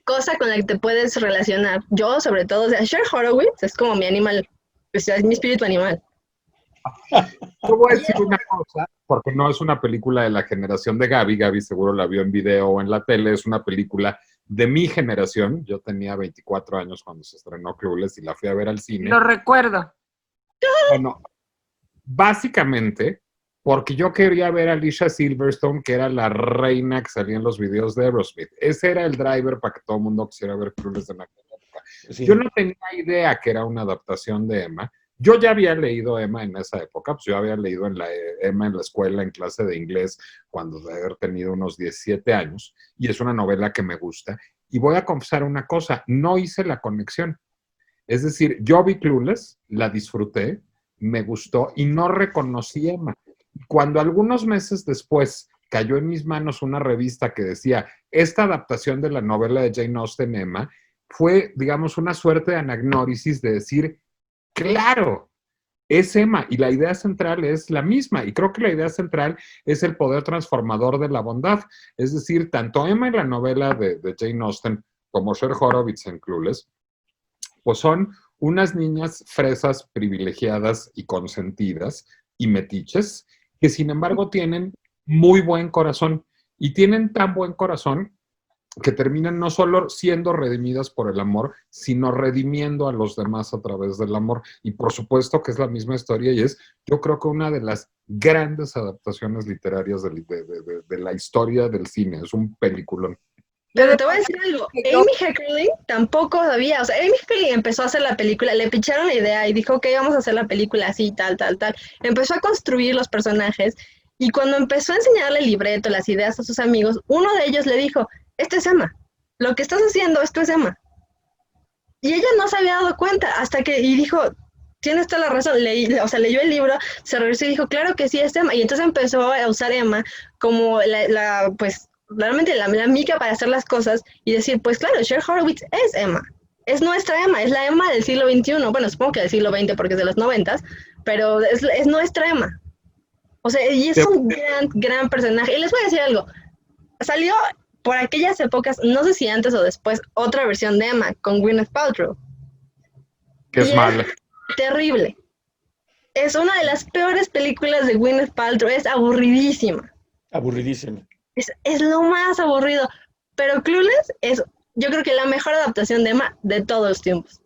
cosa con la que te puedes relacionar. Yo, sobre todo, o sea, Cher Horowitz es como mi animal, o sea, es mi espíritu animal. Yo voy a decir una cosa, porque no es una película de la generación de Gaby. Gaby seguro la vio en video o en la tele. Es una película de mi generación. Yo tenía 24 años cuando se estrenó Clueless y la fui a ver al cine. Lo recuerdo. Bueno, básicamente, porque yo quería ver a Alicia Silverstone, que era la reina que salía en los videos de Aerosmith. Ese era el driver para que todo el mundo quisiera ver Clueless en aquella época. Sí. Yo no tenía idea que era una adaptación de Emma. Yo ya había leído Emma en esa época, pues yo había leído Emma en la escuela, en clase de inglés, cuando de haber tenido unos 17 años, y es una novela que me gusta. Y voy a confesar una cosa, no hice la conexión. Es decir, yo vi Clueless, la disfruté, me gustó y no reconocí Emma. Cuando algunos meses después cayó en mis manos una revista que decía, esta adaptación de la novela de Jane Austen, Emma, fue, digamos, una suerte de anagnórisis de decir, claro, es Emma y la idea central es la misma. Y creo que la idea central es el poder transformador de la bondad. Es decir, tanto Emma en la novela de Jane Austen como Cher Horowitz en Clueless, pues son unas niñas fresas, privilegiadas y consentidas y metiches, que sin embargo tienen muy buen corazón y tienen tan buen corazón que terminan no solo siendo redimidas por el amor, sino redimiendo a los demás a través del amor. Y por supuesto que es la misma historia y es, yo creo que una de las grandes adaptaciones literarias de la historia del cine. Es un peliculón. Pero te voy a decir algo, Amy Heckerling tampoco sabía, o sea, Amy Heckerling empezó a hacer la película, le picharon la idea y dijo, ok, vamos a hacer la película así, tal. Empezó a construir los personajes y cuando empezó a enseñarle el libreto, las ideas a sus amigos, uno de ellos le dijo, esto es Emma, lo que estás haciendo, esto es Emma. Y ella no se había dado cuenta hasta que, y dijo, tienes toda la razón, leyó el libro, se regresó y dijo, claro que sí, es Emma. Y entonces empezó a usar Emma como pues, realmente la mica para hacer las cosas y decir, pues claro, Cher Horowitz es Emma. Es nuestra Emma, es la Emma del siglo XXI. Bueno, supongo que del siglo XX porque es de los 90, pero es nuestra Emma. O sea, y es un gran personaje. Y les voy a decir algo. Salió por aquellas épocas, no sé si antes o después, otra versión de Emma con Gwyneth Paltrow. Que es mala. Terrible. Es una de las peores películas de Gwyneth Paltrow. Es aburridísima. Aburridísima. Es lo más aburrido. Pero Clueless es, yo creo que la mejor adaptación de Emma de todos los tiempos.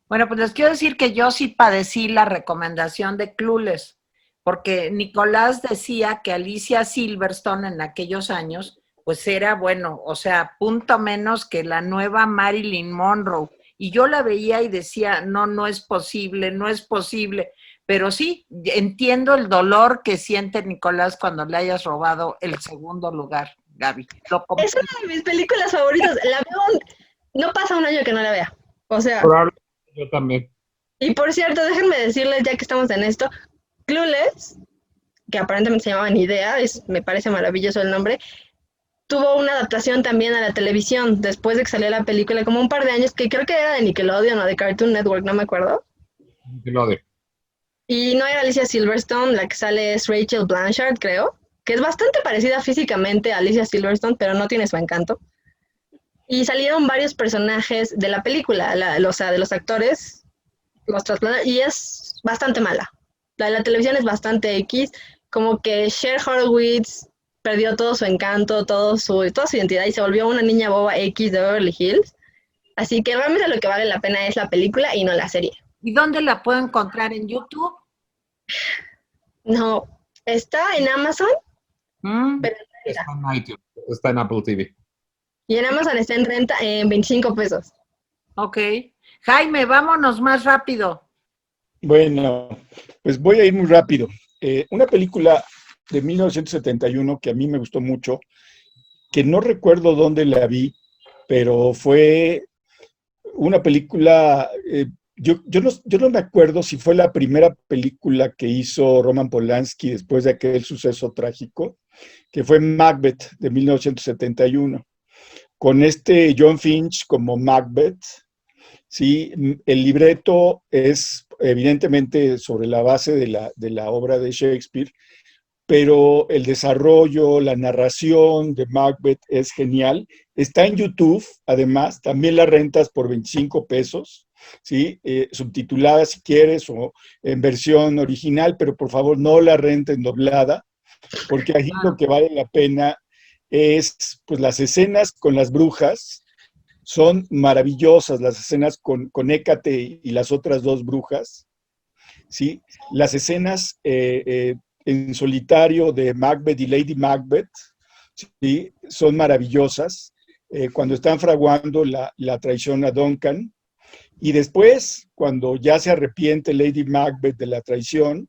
Bueno, pues les quiero decir que yo sí padecí la recomendación de Clueless, porque Nicolás decía que Alicia Silverstone en aquellos años pues era, bueno, o sea, punto menos que la nueva Marilyn Monroe. Y yo la veía y decía, no es posible, no es posible. Pero sí, entiendo el dolor que siente Nicolás cuando le hayas robado el segundo lugar, Gaby. Es una de mis películas favoritas. La veo, no pasa un año que no la vea. O sea... Probablemente yo también. Y por cierto, déjenme decirles, ya que estamos en esto, Clueless, que aparentemente se llamaba Ni Idea, me parece maravilloso el nombre, tuvo una adaptación también a la televisión después de que salió la película, como un par de años, que creo que era de Nickelodeon o de Cartoon Network, no me acuerdo. Nickelodeon. Y no era Alicia Silverstone, la que sale es Rachel Blanchard, creo, que es bastante parecida físicamente a Alicia Silverstone, pero no tiene su encanto. Y salieron varios personajes de la película, o sea, de los actores, los trasplantaron, y es bastante mala. La de la televisión es bastante X, como que Cher Horowitz perdió todo su encanto, toda su identidad y se volvió una niña boba X de Beverly Hills. Así que realmente lo que vale la pena es la película y no la serie. ¿Y dónde la puedo encontrar? ¿En YouTube? No, está en Amazon, Mm. pero Está en iTunes, está en Apple TV. y en Amazon está en renta en 25 pesos. Ok. Jaime, vámonos más rápido. Bueno, pues voy a ir muy rápido. Una película de 1971 que a mí me gustó mucho, que no recuerdo dónde la vi, pero fue una película, yo no me acuerdo si fue la primera película que hizo Roman Polanski después de aquel suceso trágico, que fue Macbeth de 1971, con este John Finch como Macbeth. Sí, el libreto es evidentemente sobre la base de la obra de Shakespeare, pero el desarrollo, la narración de Macbeth es genial. Está en YouTube, además, también la rentas por 25 pesos, ¿sí? Subtitulada si quieres o en versión original, pero por favor no la renten doblada, porque ahí lo que vale la pena es pues las escenas con las brujas. Son maravillosas las escenas con Hécate y las otras dos brujas, ¿sí? Las escenas en solitario de Macbeth y Lady Macbeth, ¿sí? Son maravillosas. Cuando están fraguando la traición a Duncan. Y después, cuando ya se arrepiente Lady Macbeth de la traición,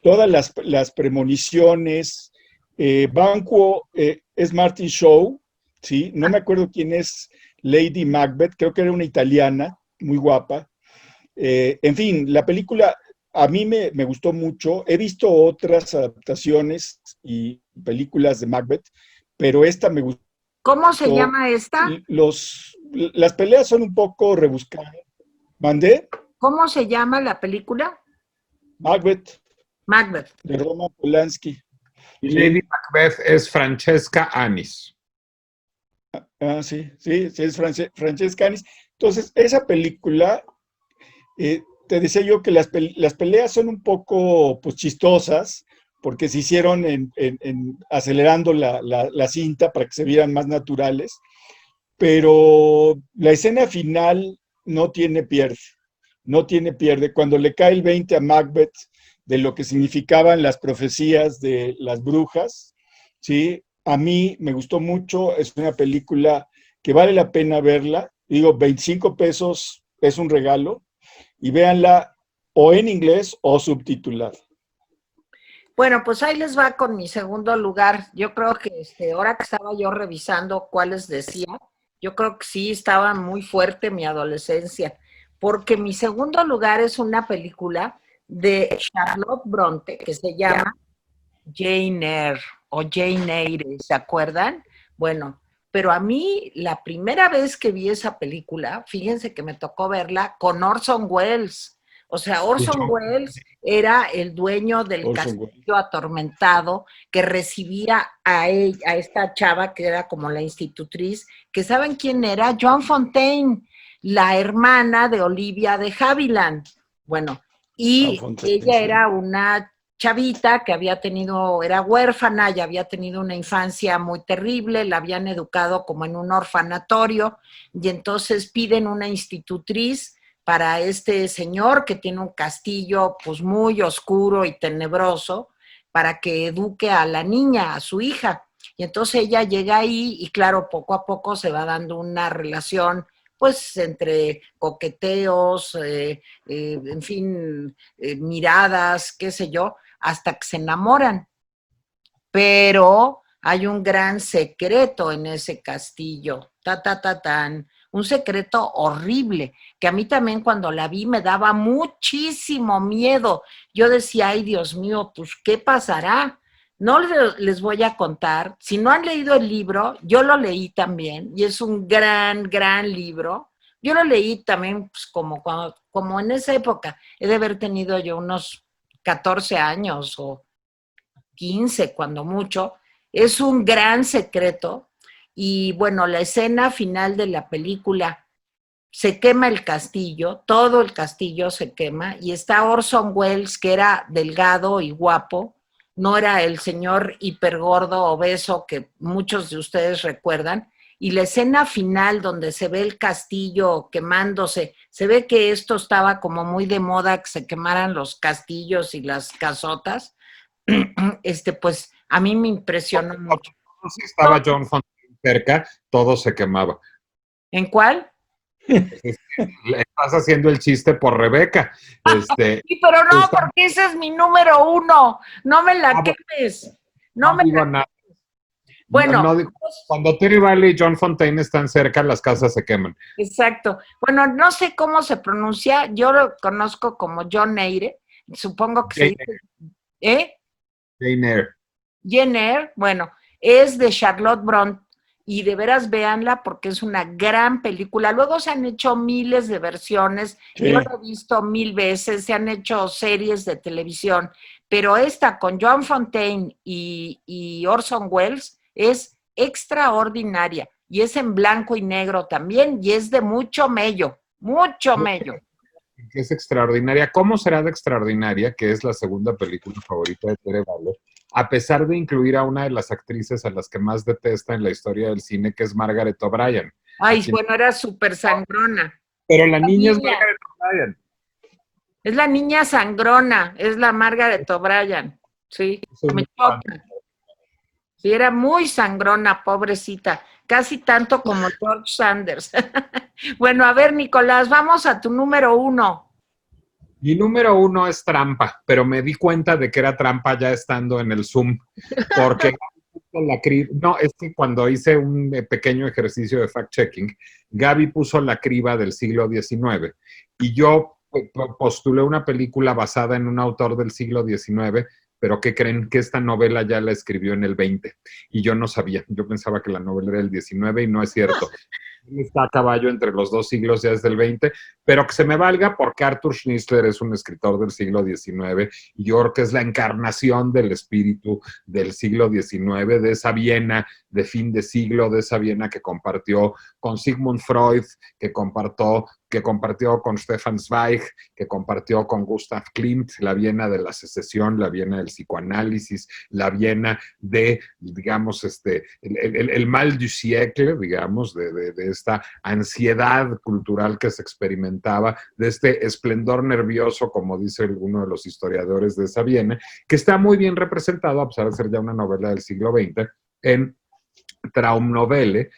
todas las premoniciones, Banquo es Martin Shaw, ¿sí? No me acuerdo quién es Lady Macbeth, creo que era una italiana, muy guapa. En fin, la película a mí me gustó mucho. He visto otras adaptaciones y películas de Macbeth, pero esta me gustó. ¿Cómo se llama esta? Las peleas son un poco rebuscadas. ¿Mandé? ¿Cómo se llama la película? Macbeth, Macbeth. de Roman Polanski. Y Sí. Lady Macbeth es Francesca Annis. Sí, es Francesca Annis. Entonces, esa película, te decía yo que las peleas son un poco pues, chistosas, porque se hicieron acelerando la cinta para que se vieran más naturales, pero la escena final no tiene pierde, no tiene pierde. Cuando le cae el 20 a Macbeth de lo que significaban las profecías de las brujas, ¿sí? A mí me gustó mucho, es una película que vale la pena verla. Digo, 25 pesos es un regalo y véanla o en inglés o subtitulada. Bueno, pues ahí les va con mi segundo lugar. Yo creo que ahora que estaba yo revisando cuáles decía, yo creo que sí estaba muy fuerte mi adolescencia, porque mi segundo lugar es una película de Charlotte Bronte que se llama Jane Eyre o Jane Eyre, ¿se acuerdan? Bueno, pero a mí la primera vez que vi esa película, fíjense que me tocó verla con Orson Welles. O sea, Orson Welles era el dueño del castillo atormentado que recibía a esta chava que era como la institutriz, que ¿saben quién era? Joan Fontaine, la hermana de Olivia de Havilland. Bueno, y ella era una chavita que era huérfana y había tenido una infancia muy terrible, la habían educado como en un orfanatorio y entonces piden una institutriz para este señor que tiene un castillo pues muy oscuro y tenebroso para que eduque a la niña, a su hija. Y entonces ella llega ahí y claro, poco a poco se va dando una relación pues entre coqueteos, en fin, miradas, qué sé yo, hasta que se enamoran. Pero hay un gran secreto en ese castillo, un secreto horrible, que a mí también cuando la vi me daba muchísimo miedo. Yo decía, ay Dios mío, pues ¿qué pasará? No les voy a contar. Si no han leído el libro, yo lo leí también y es un gran, gran libro, Yo lo leí también pues, como en esa época. He de haber tenido yo unos 14 años o 15, cuando mucho. Es un gran secreto. Y bueno, la escena final de la película, se quema el castillo, todo el castillo se quema, y está Orson Welles, que era delgado y guapo, no era el señor hipergordo, obeso que muchos de ustedes recuerdan, y la escena final donde se ve el castillo quemándose, se ve que esto estaba como muy de moda, que se quemaran los castillos y las casotas, pues a mí me impresionó mucho. Si estaba John Fontaine cerca, todo se quemaba. ¿En cuál? Le estás haciendo el chiste por Rebeca. Sí, pero no, porque ese es mi número 1. No me la quemes. No me digo la... nada. Bueno, cuando Terry Valley y John Fontaine están cerca, las casas se queman. exacto. Bueno, no sé cómo se pronuncia. Yo lo conozco como John Eyre. Supongo que se dice... Jane Eyre. Jane Eyre, bueno, es de Charlotte Brontë. Y de veras véanla porque es una gran película. Luego se han hecho miles de versiones, sí. Yo la he visto 1000 veces, se han hecho series de televisión, pero esta con John Fontaine y Orson Welles es extraordinaria. Y es en blanco y negro también, y es de mucho mello, mucho mello. Es extraordinaria. ¿Cómo será de extraordinaria? Que es la segunda película favorita de Tere Valley, a pesar de incluir a una de las actrices a las que más detesta en la historia del cine, que es Margaret O'Brien. Ay, bueno, era súper sangrona. Pero la niña es Margaret O'Brien. Es la niña sangrona, es la Margaret O'Brien. Sí, me choca. Sí, era muy sangrona, pobrecita. Casi tanto como George Sanders. Bueno, a ver, Nicolás, vamos a tu número 1. Mi número 1 es Trampa, pero me di cuenta de que era trampa ya estando en el Zoom, porque no, es que cuando hice un pequeño ejercicio de fact-checking, Gaby puso la criba del siglo XIX y yo postulé una película basada en un autor del siglo XIX, pero ¿qué creen? Que esta novela ya la escribió en el 20 y yo no sabía, yo pensaba que la novela era del 19 y no es cierto. Está a caballo entre los dos siglos, ya es del 20, pero que se me valga porque Arthur Schnitzler es un escritor del siglo XIX y yo creo que es la encarnación del espíritu del siglo XIX, de esa Viena de fin de siglo, de esa Viena que compartió con Sigmund Freud, que compartió con Stefan Zweig, que compartió con Gustav Klimt, la Viena de la secesión, la Viena del psicoanálisis, la Viena de, digamos, el mal du siècle, digamos, de esta ansiedad cultural que se experimentaba, de este esplendor nervioso, como dice uno de los historiadores de esa Viena, que está muy bien representado, a pesar de ser ya una novela del siglo XX, en Traumnovelle,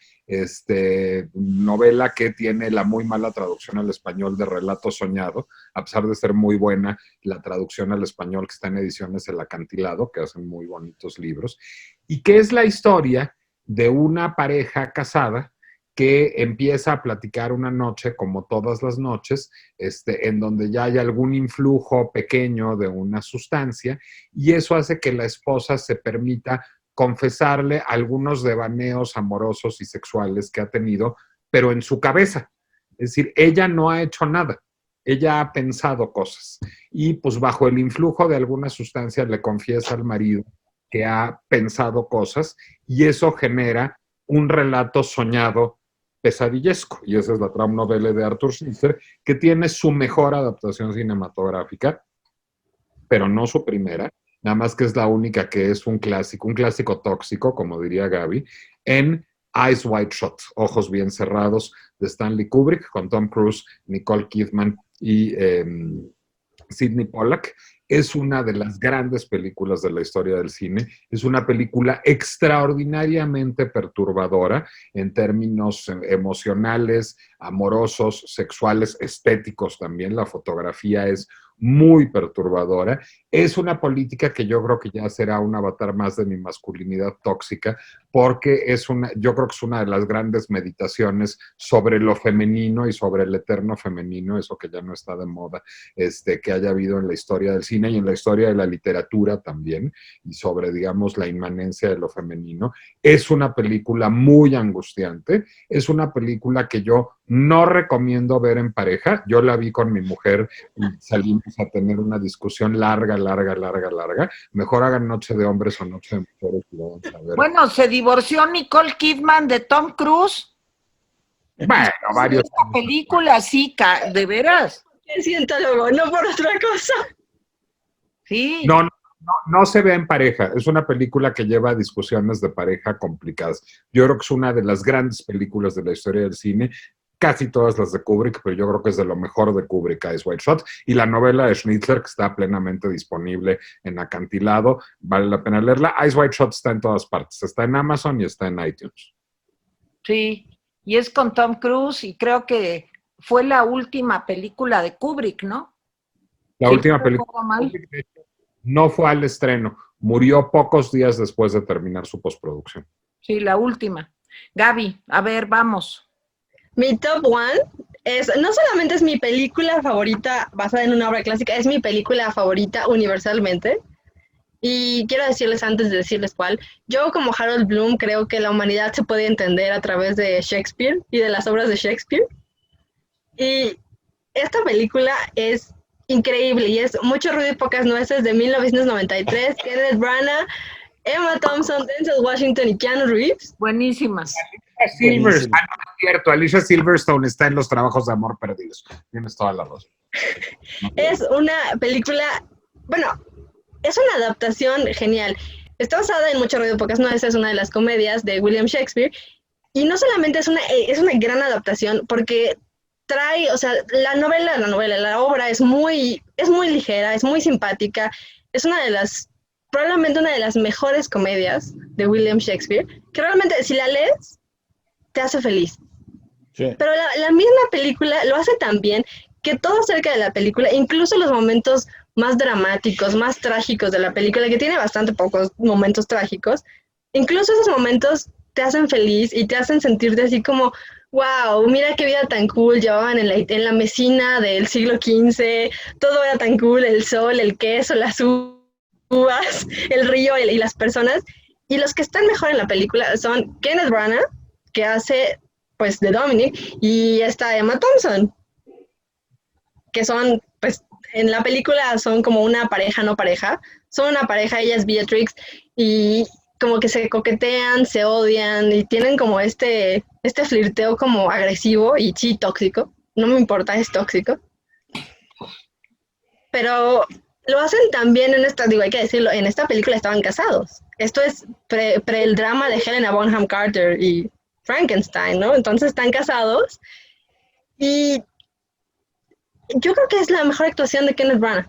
novela que tiene la muy mala traducción al español de Relato Soñado, a pesar de ser muy buena la traducción al español que está en ediciones El Acantilado, que hacen muy bonitos libros, y que es la historia de una pareja casada que empieza a platicar una noche, como todas las noches, en donde ya hay algún influjo pequeño de una sustancia, y eso hace que la esposa se permita confesarle algunos devaneos amorosos y sexuales que ha tenido, pero en su cabeza. Es decir, ella no ha hecho nada, ella ha pensado cosas. Y pues bajo el influjo de alguna sustancia le confiesa al marido que ha pensado cosas y eso genera un relato soñado pesadillesco. Y esa es la Traumnovelle de Arthur Schnitzler, que tiene su mejor adaptación cinematográfica, pero no su primera. Nada más que es la única que es un clásico tóxico, como diría Gaby, en Eyes Wide Shut, Ojos Bien Cerrados, de Stanley Kubrick, con Tom Cruise, Nicole Kidman y Sidney Pollack. Es una de las grandes películas de la historia del cine. Es una película extraordinariamente perturbadora en términos emocionales, amorosos, sexuales, estéticos también. La fotografía es muy perturbadora. Es una política que yo creo que ya será un avatar más de mi masculinidad tóxica, porque yo creo que es una de las grandes meditaciones sobre lo femenino y sobre el eterno femenino, eso que ya no está de moda, que haya habido en la historia del cine y en la historia de la literatura también, y sobre, digamos, la inmanencia de lo femenino. Es una película muy angustiante, es una película que yo No recomiendo ver en pareja. Yo la vi con mi mujer y salimos a tener una discusión larga. Mejor hagan Noche de Hombres o Noche de Mujeres y lo vamos a ver. Bueno, se divorció Nicole Kidman de Tom Cruise. Bueno, varios. Esta película, sí, de veras. Es cientólogo, no por otra cosa. Sí. No se ve en pareja. Es una película que lleva discusiones de pareja complicadas. Yo creo que es una de las grandes películas de la historia del cine. Casi todas las de Kubrick, pero yo creo que es de lo mejor de Kubrick, Eyes Wide Shut. Y la novela de Schnitzler, que está plenamente disponible en Acantilado, vale la pena leerla. Eyes Wide Shut está en todas partes. Está en Amazon y está en iTunes. Sí, y es con Tom Cruise y creo que fue la última película de Kubrick, ¿no? La Sí, última película de Kubrick, de hecho, no fue al estreno. Murió pocos días después de terminar su postproducción. Sí, la última. Gaby, a ver, vamos. Mi top one no solamente es mi película favorita basada en una obra clásica, es mi película favorita universalmente. Y quiero decirles antes de decirles cuál, yo como Harold Bloom creo que la humanidad se puede entender a través de Shakespeare y de las obras de Shakespeare. Y esta película es increíble y es Mucho ruido y pocas nueces de 1993, Kenneth Branagh, Emma Thompson, Denzel Washington y Keanu Reeves. Buenísimas. Silverstone, no es cierto, Alicia Silverstone está en Los trabajos de amor perdidos. Tienes toda la razón. Es una película, bueno, es una adaptación genial. Está basada en Mucho ruido y pocas nueces, es una de las comedias de William Shakespeare. Y no solamente es una gran adaptación, porque trae, o sea, la obra es muy ligera, es muy simpática, es probablemente una de las mejores comedias de William Shakespeare, que realmente si la lees, te hace feliz. Sí. Pero la misma película lo hace tan bien que todo acerca de la película, incluso los momentos más dramáticos, más trágicos de la película, que tiene bastante pocos momentos trágicos, incluso esos momentos te hacen feliz y te hacen sentirte así como, wow, mira qué vida tan cool llevaban en la mesina del siglo XV, todo era tan cool, el sol, el queso, las uvas, el río y las personas. Y los que están mejor en la película son Kenneth Branagh, que hace pues de Dominic, y está Emma Thompson, que son, pues, en la película son como una pareja, no pareja, son una pareja, ella es Beatrix, y como que se coquetean, se odian, y tienen como este flirteo como agresivo, y sí, tóxico, no me importa, es tóxico, pero lo hacen también hay que decirlo, en esta película estaban casados, esto es pre el drama de Helena Bonham Carter y Frankenstein, ¿no? Entonces están casados, y yo creo que es la mejor actuación de Kenneth Branagh.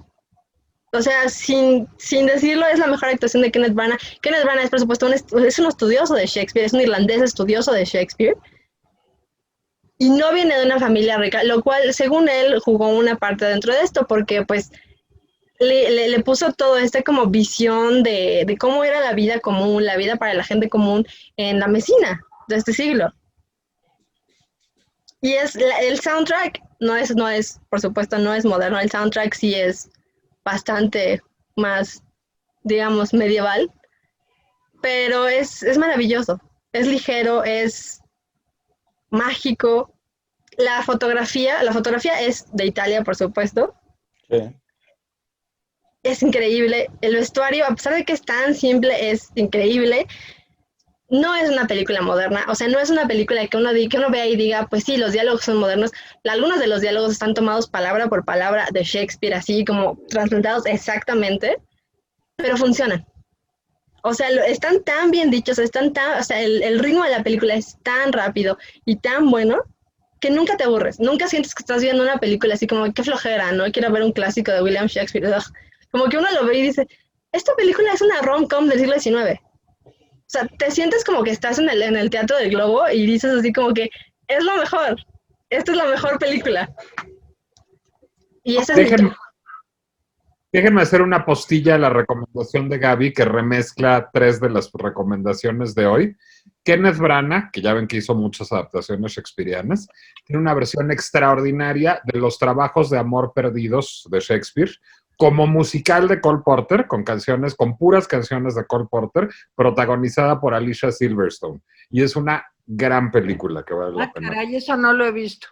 O sea, sin decirlo, es la mejor actuación de Kenneth Branagh. Kenneth Branagh es, por supuesto, es un estudioso de Shakespeare, es un irlandés estudioso de Shakespeare. Y no viene de una familia rica, lo cual, según él, jugó una parte dentro de esto, porque pues le puso todo como visión de cómo era la vida común, la vida para la gente común en la Mesina de este siglo. Y el soundtrack no es, por supuesto, no es moderno, el soundtrack sí es bastante más, digamos, medieval, pero es maravilloso, es ligero, es mágico. La fotografía es de Italia, por supuesto. Sí. Es increíble. El vestuario, a pesar de que es tan simple, es increíble. No es una película moderna, o sea, no es una película que uno vea y diga, pues sí, los diálogos son modernos. Algunos de los diálogos están tomados palabra por palabra de Shakespeare, así como transliterados exactamente, pero funcionan. O sea, están tan bien dichos, o sea, el ritmo de la película es tan rápido y tan bueno que nunca te aburres, nunca sientes que estás viendo una película así como, qué flojera, ¿no? Quiero ver un clásico de William Shakespeare. Ugh. Como que uno lo ve y dice, esta película es una rom-com del siglo XIX. O sea, te sientes como que estás en el Teatro del Globo y dices así como que es lo mejor, esta es la mejor película. Y ese es Déjenme hacer una postilla a la recomendación de Gaby que remezcla 3 de las recomendaciones de hoy. Kenneth Branagh, que ya ven que hizo muchas adaptaciones shakespearianas, tiene una versión extraordinaria de Los trabajos de amor perdidos de Shakespeare, como musical de Cole Porter, con puras canciones de Cole Porter, protagonizada por Alicia Silverstone. Y es una gran película que vale la Ah, pena. caray, eso no lo he visto.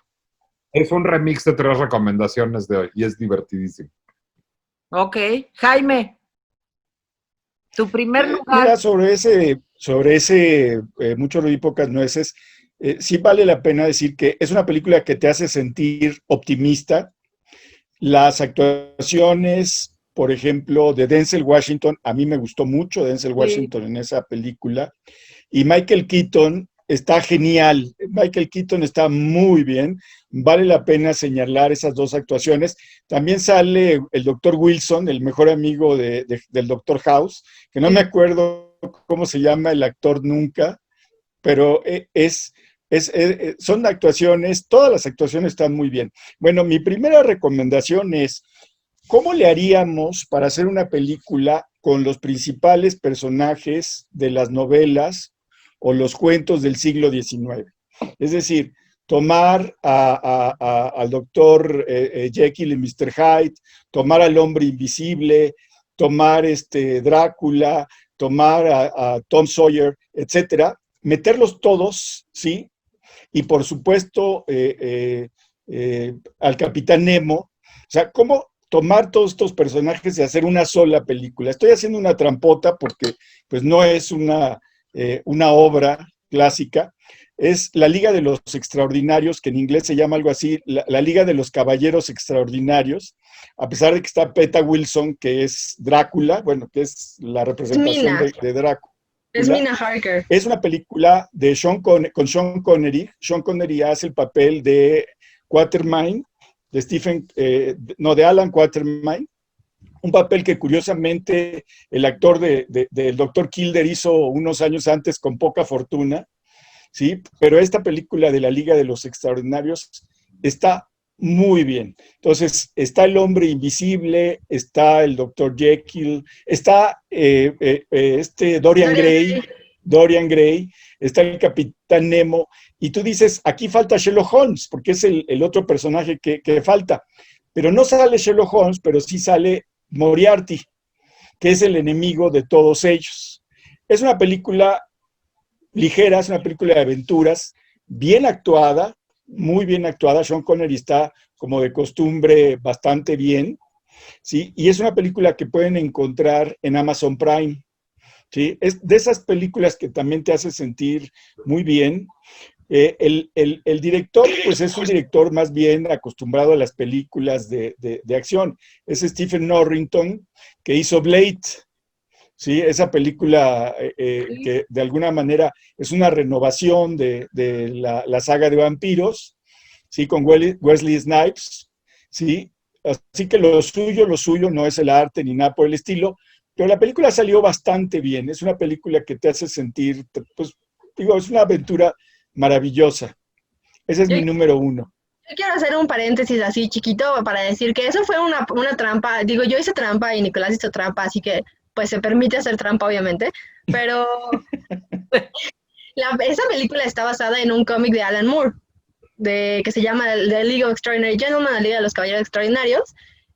Es un remix de 3 recomendaciones de hoy y es divertidísimo. Ok, Jaime, tu primer lugar. Mira, sobre ese Mucho ruido y pocas nueces, sí vale la pena decir que es una película que te hace sentir optimista. Las actuaciones, por ejemplo, de Denzel Washington, a mí me gustó mucho Denzel Sí. Washington en esa película. Y Michael Keaton está genial. Michael Keaton está muy bien. Vale la pena señalar esas dos actuaciones. También sale el doctor Wilson, el mejor amigo del doctor House, que no me acuerdo cómo se llama el actor nunca, pero son actuaciones, todas las actuaciones están muy bien. Bueno, mi primera recomendación es, ¿cómo le haríamos para hacer una película con los principales personajes de las novelas o los cuentos del siglo XIX? Es decir, tomar al doctor Jekyll y Mr. Hyde, tomar al hombre invisible, tomar Drácula, tomar a Tom Sawyer, etcétera, meterlos todos, ¿sí? Y por supuesto al Capitán Nemo. O sea, ¿cómo tomar todos estos personajes y hacer una sola película? Estoy haciendo una trampota porque pues no es una obra clásica, es la Liga de los Extraordinarios, que en inglés se llama algo así, la Liga de los Caballeros Extraordinarios, a pesar de que está Peta Wilson, que es Drácula, bueno, que es la representación de Drácula. Es Mina Harker. Es una película de con Sean Connery. Sean Connery hace el papel de Quatermain, de Alan Quatermain, un papel que curiosamente el actor del Dr. Kildare hizo unos años antes con poca fortuna, ¿sí? Pero esta película de la Liga de los Extraordinarios está muy bien. Entonces, está el hombre invisible, está el Dr. Jekyll, está Dorian Gray, está el Capitán Nemo, y tú dices, aquí falta Sherlock Holmes, porque es el otro personaje que falta. Pero no sale Sherlock Holmes, pero sí sale Moriarty, que es el enemigo de todos ellos. Es una película ligera, es una película de aventuras, bien actuada, muy bien actuada. Sean Connery está, como de costumbre, bastante bien, ¿sí? Y es una película que pueden encontrar en Amazon Prime, ¿sí? Es de esas películas que también te hace sentir muy bien. El director, pues es un director más bien acostumbrado a las películas de acción. Es Stephen Norrington, que hizo Blade, ¿sí? Esa película que de alguna manera es una renovación de la saga de vampiros, ¿sí? Con Wesley Snipes, ¿sí? Así que lo suyo no es el arte ni nada por el estilo, pero la película salió bastante bien. Es una película que te hace sentir, pues, digo, es una aventura maravillosa. Ese es mi número 1. Yo quiero hacer un paréntesis así chiquito para decir que eso fue una trampa. Digo, yo hice trampa y Nicolás hizo trampa, así que pues se permite hacer trampa, obviamente. Pero esa película está basada en un cómic de Alan Moore, que se llama The League of Extraordinary Gentlemen, la Liga de los Caballeros Extraordinarios.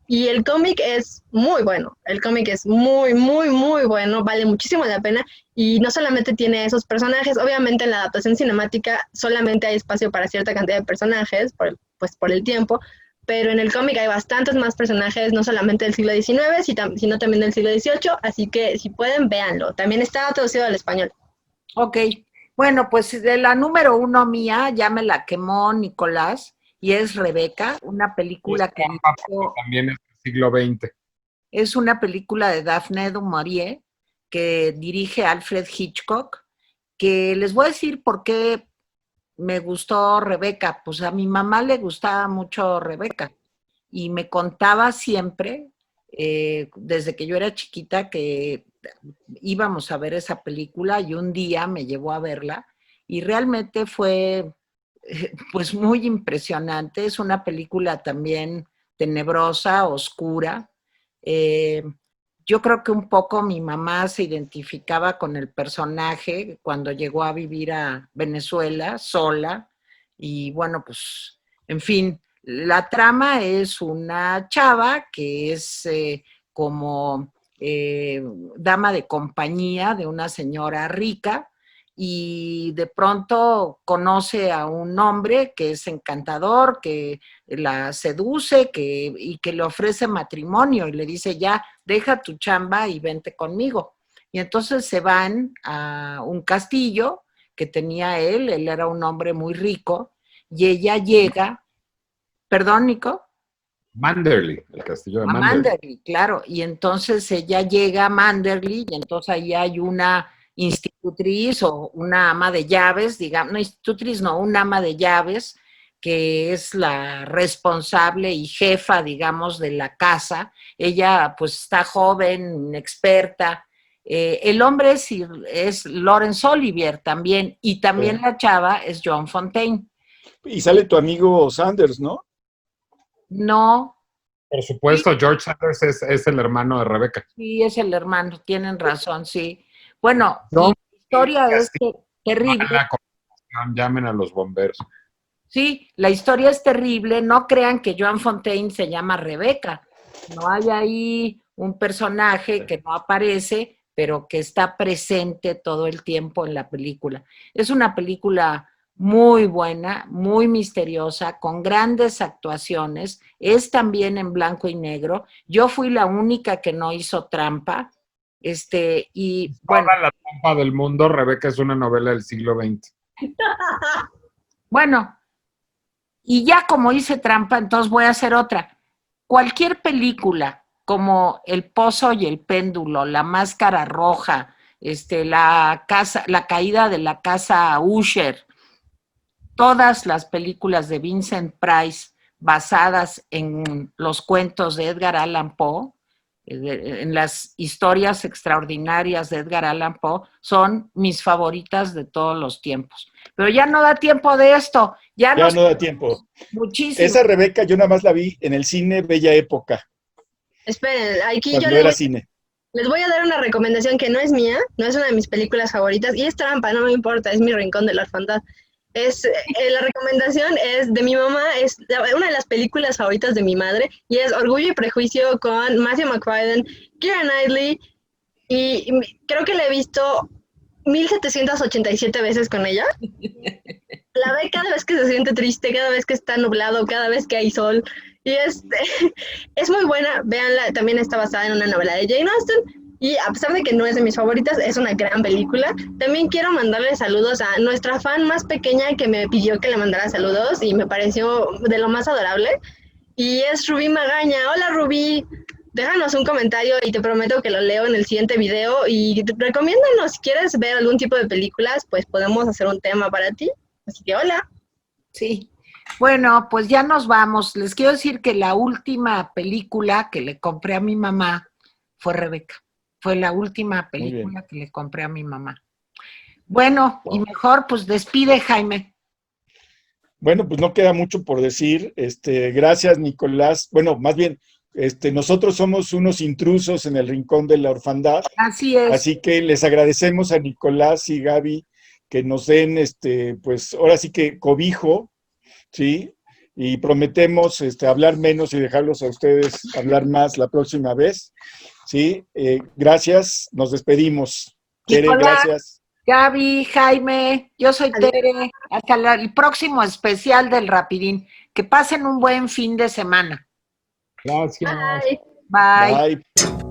Y el cómic es muy bueno. El cómic es muy, muy, muy bueno. Vale muchísimo la pena. Y no solamente tiene esos personajes. Obviamente en la adaptación cinemática solamente hay espacio para cierta cantidad de personajes, por el tiempo. Pero en el cómic hay bastantes más personajes, no solamente del siglo XIX, sino también del siglo XVIII. Así que si pueden, véanlo. También está traducido al español. Ok. Bueno, pues de la número 1 mía ya me la quemó Nicolás. Y es Rebeca, una película que también es del siglo XX. Es una película de Daphne du Maurier que dirige Alfred Hitchcock, que les voy a decir por qué me gustó Rebeca. Pues a mi mamá le gustaba mucho Rebeca y me contaba siempre, desde que yo era chiquita, que íbamos a ver esa película y un día me llevó a verla y realmente fue pues muy impresionante. Es una película también tenebrosa, oscura. Yo creo que un poco mi mamá se identificaba con el personaje cuando llegó a vivir a Venezuela sola y bueno, pues, en fin, la trama es una chava que es como dama de compañía de una señora rica y de pronto conoce a un hombre que es encantador, que la seduce y que le ofrece matrimonio y le dice, ya, deja tu chamba y vente conmigo. Y entonces se van a un castillo que tenía él era un hombre muy rico, y ella llega, perdón, Nico. Manderley, el castillo de A Manderley. Manderley, claro. Y entonces ella llega a Manderley y entonces ahí hay una institutriz o una ama de llaves, digamos, no institutriz, no, una ama de llaves que es la responsable y jefa, digamos, de la casa. Ella pues está joven, inexperta. El hombre es Laurence Olivier también, y también la chava es Joan Fontaine. Y sale tu amigo Sanders, ¿no? No. Por supuesto, George Sanders es el hermano de Rebeca. Sí, es el hermano, tienen razón, sí. Bueno, No, y la historia es terrible. Llamen a los bomberos. Sí, la historia es terrible. No crean que Joan Fontaine se llama Rebeca. No hay ahí un personaje que no aparece, pero que está presente todo el tiempo en la película. Es una película muy buena, muy misteriosa, con grandes actuaciones. Es también en blanco y negro. Yo fui la única que no hizo trampa. Y bueno. Toda la trampa del mundo, Rebeca es una novela del siglo XX. Bueno, y ya como hice trampa, entonces voy a hacer otra. Cualquier película como El Pozo y el Péndulo, La Máscara Roja, la caída de la casa Usher, todas las películas de Vincent Price basadas en los cuentos de Edgar Allan Poe, en las historias extraordinarias de Edgar Allan Poe, son mis favoritas de todos los tiempos. Pero ya no da tiempo de esto. Ya no da tiempo. Muchísimo. Esa Rebeca yo nada más la vi en el cine Bella Época. Esperen, aquí cuando yo era cine. Les voy a dar una recomendación que no es mía, no es una de mis películas favoritas, y es trampa, no me importa, es mi rincón de la orfandad. La recomendación es de mi mamá, es una de las películas favoritas de mi madre, y es Orgullo y Prejuicio con Matthew McFadden, Keira Knightley, y creo que la he visto 1787 veces con ella. La ve cada vez que se siente triste, cada vez que está nublado, cada vez que hay sol, y es muy buena, véanla, también está basada en una novela de Jane Austen, y a pesar de que no es de mis favoritas, es una gran película. También quiero mandarle saludos a nuestra fan más pequeña que me pidió que le mandara saludos y me pareció de lo más adorable. Y es Rubí Magaña. Hola Rubí, déjanos un comentario y te prometo que lo leo en el siguiente video. Y recomiéndanos si quieres ver algún tipo de películas, pues podemos hacer un tema para ti. Así que hola. Sí. Bueno, pues ya nos vamos. Les quiero decir que la última película que le compré a mi mamá fue Rebeca. Fue la última película que le compré a mi mamá. Bueno, y mejor, pues despide, Jaime. Bueno, pues no queda mucho por decir. Gracias, Nicolás. Bueno, más bien, nosotros somos unos intrusos en el rincón de la orfandad. Así es. Así que les agradecemos a Nicolás y Gaby que nos den, pues ahora sí que cobijo, ¿sí? Y prometemos hablar menos y dejarlos a ustedes hablar más la próxima vez. Sí, gracias, nos despedimos. Tere, gracias. Gaby, Jaime, yo soy Tere. Hasta el próximo especial del Rapidín. Que pasen un buen fin de semana. Gracias. Bye. Bye.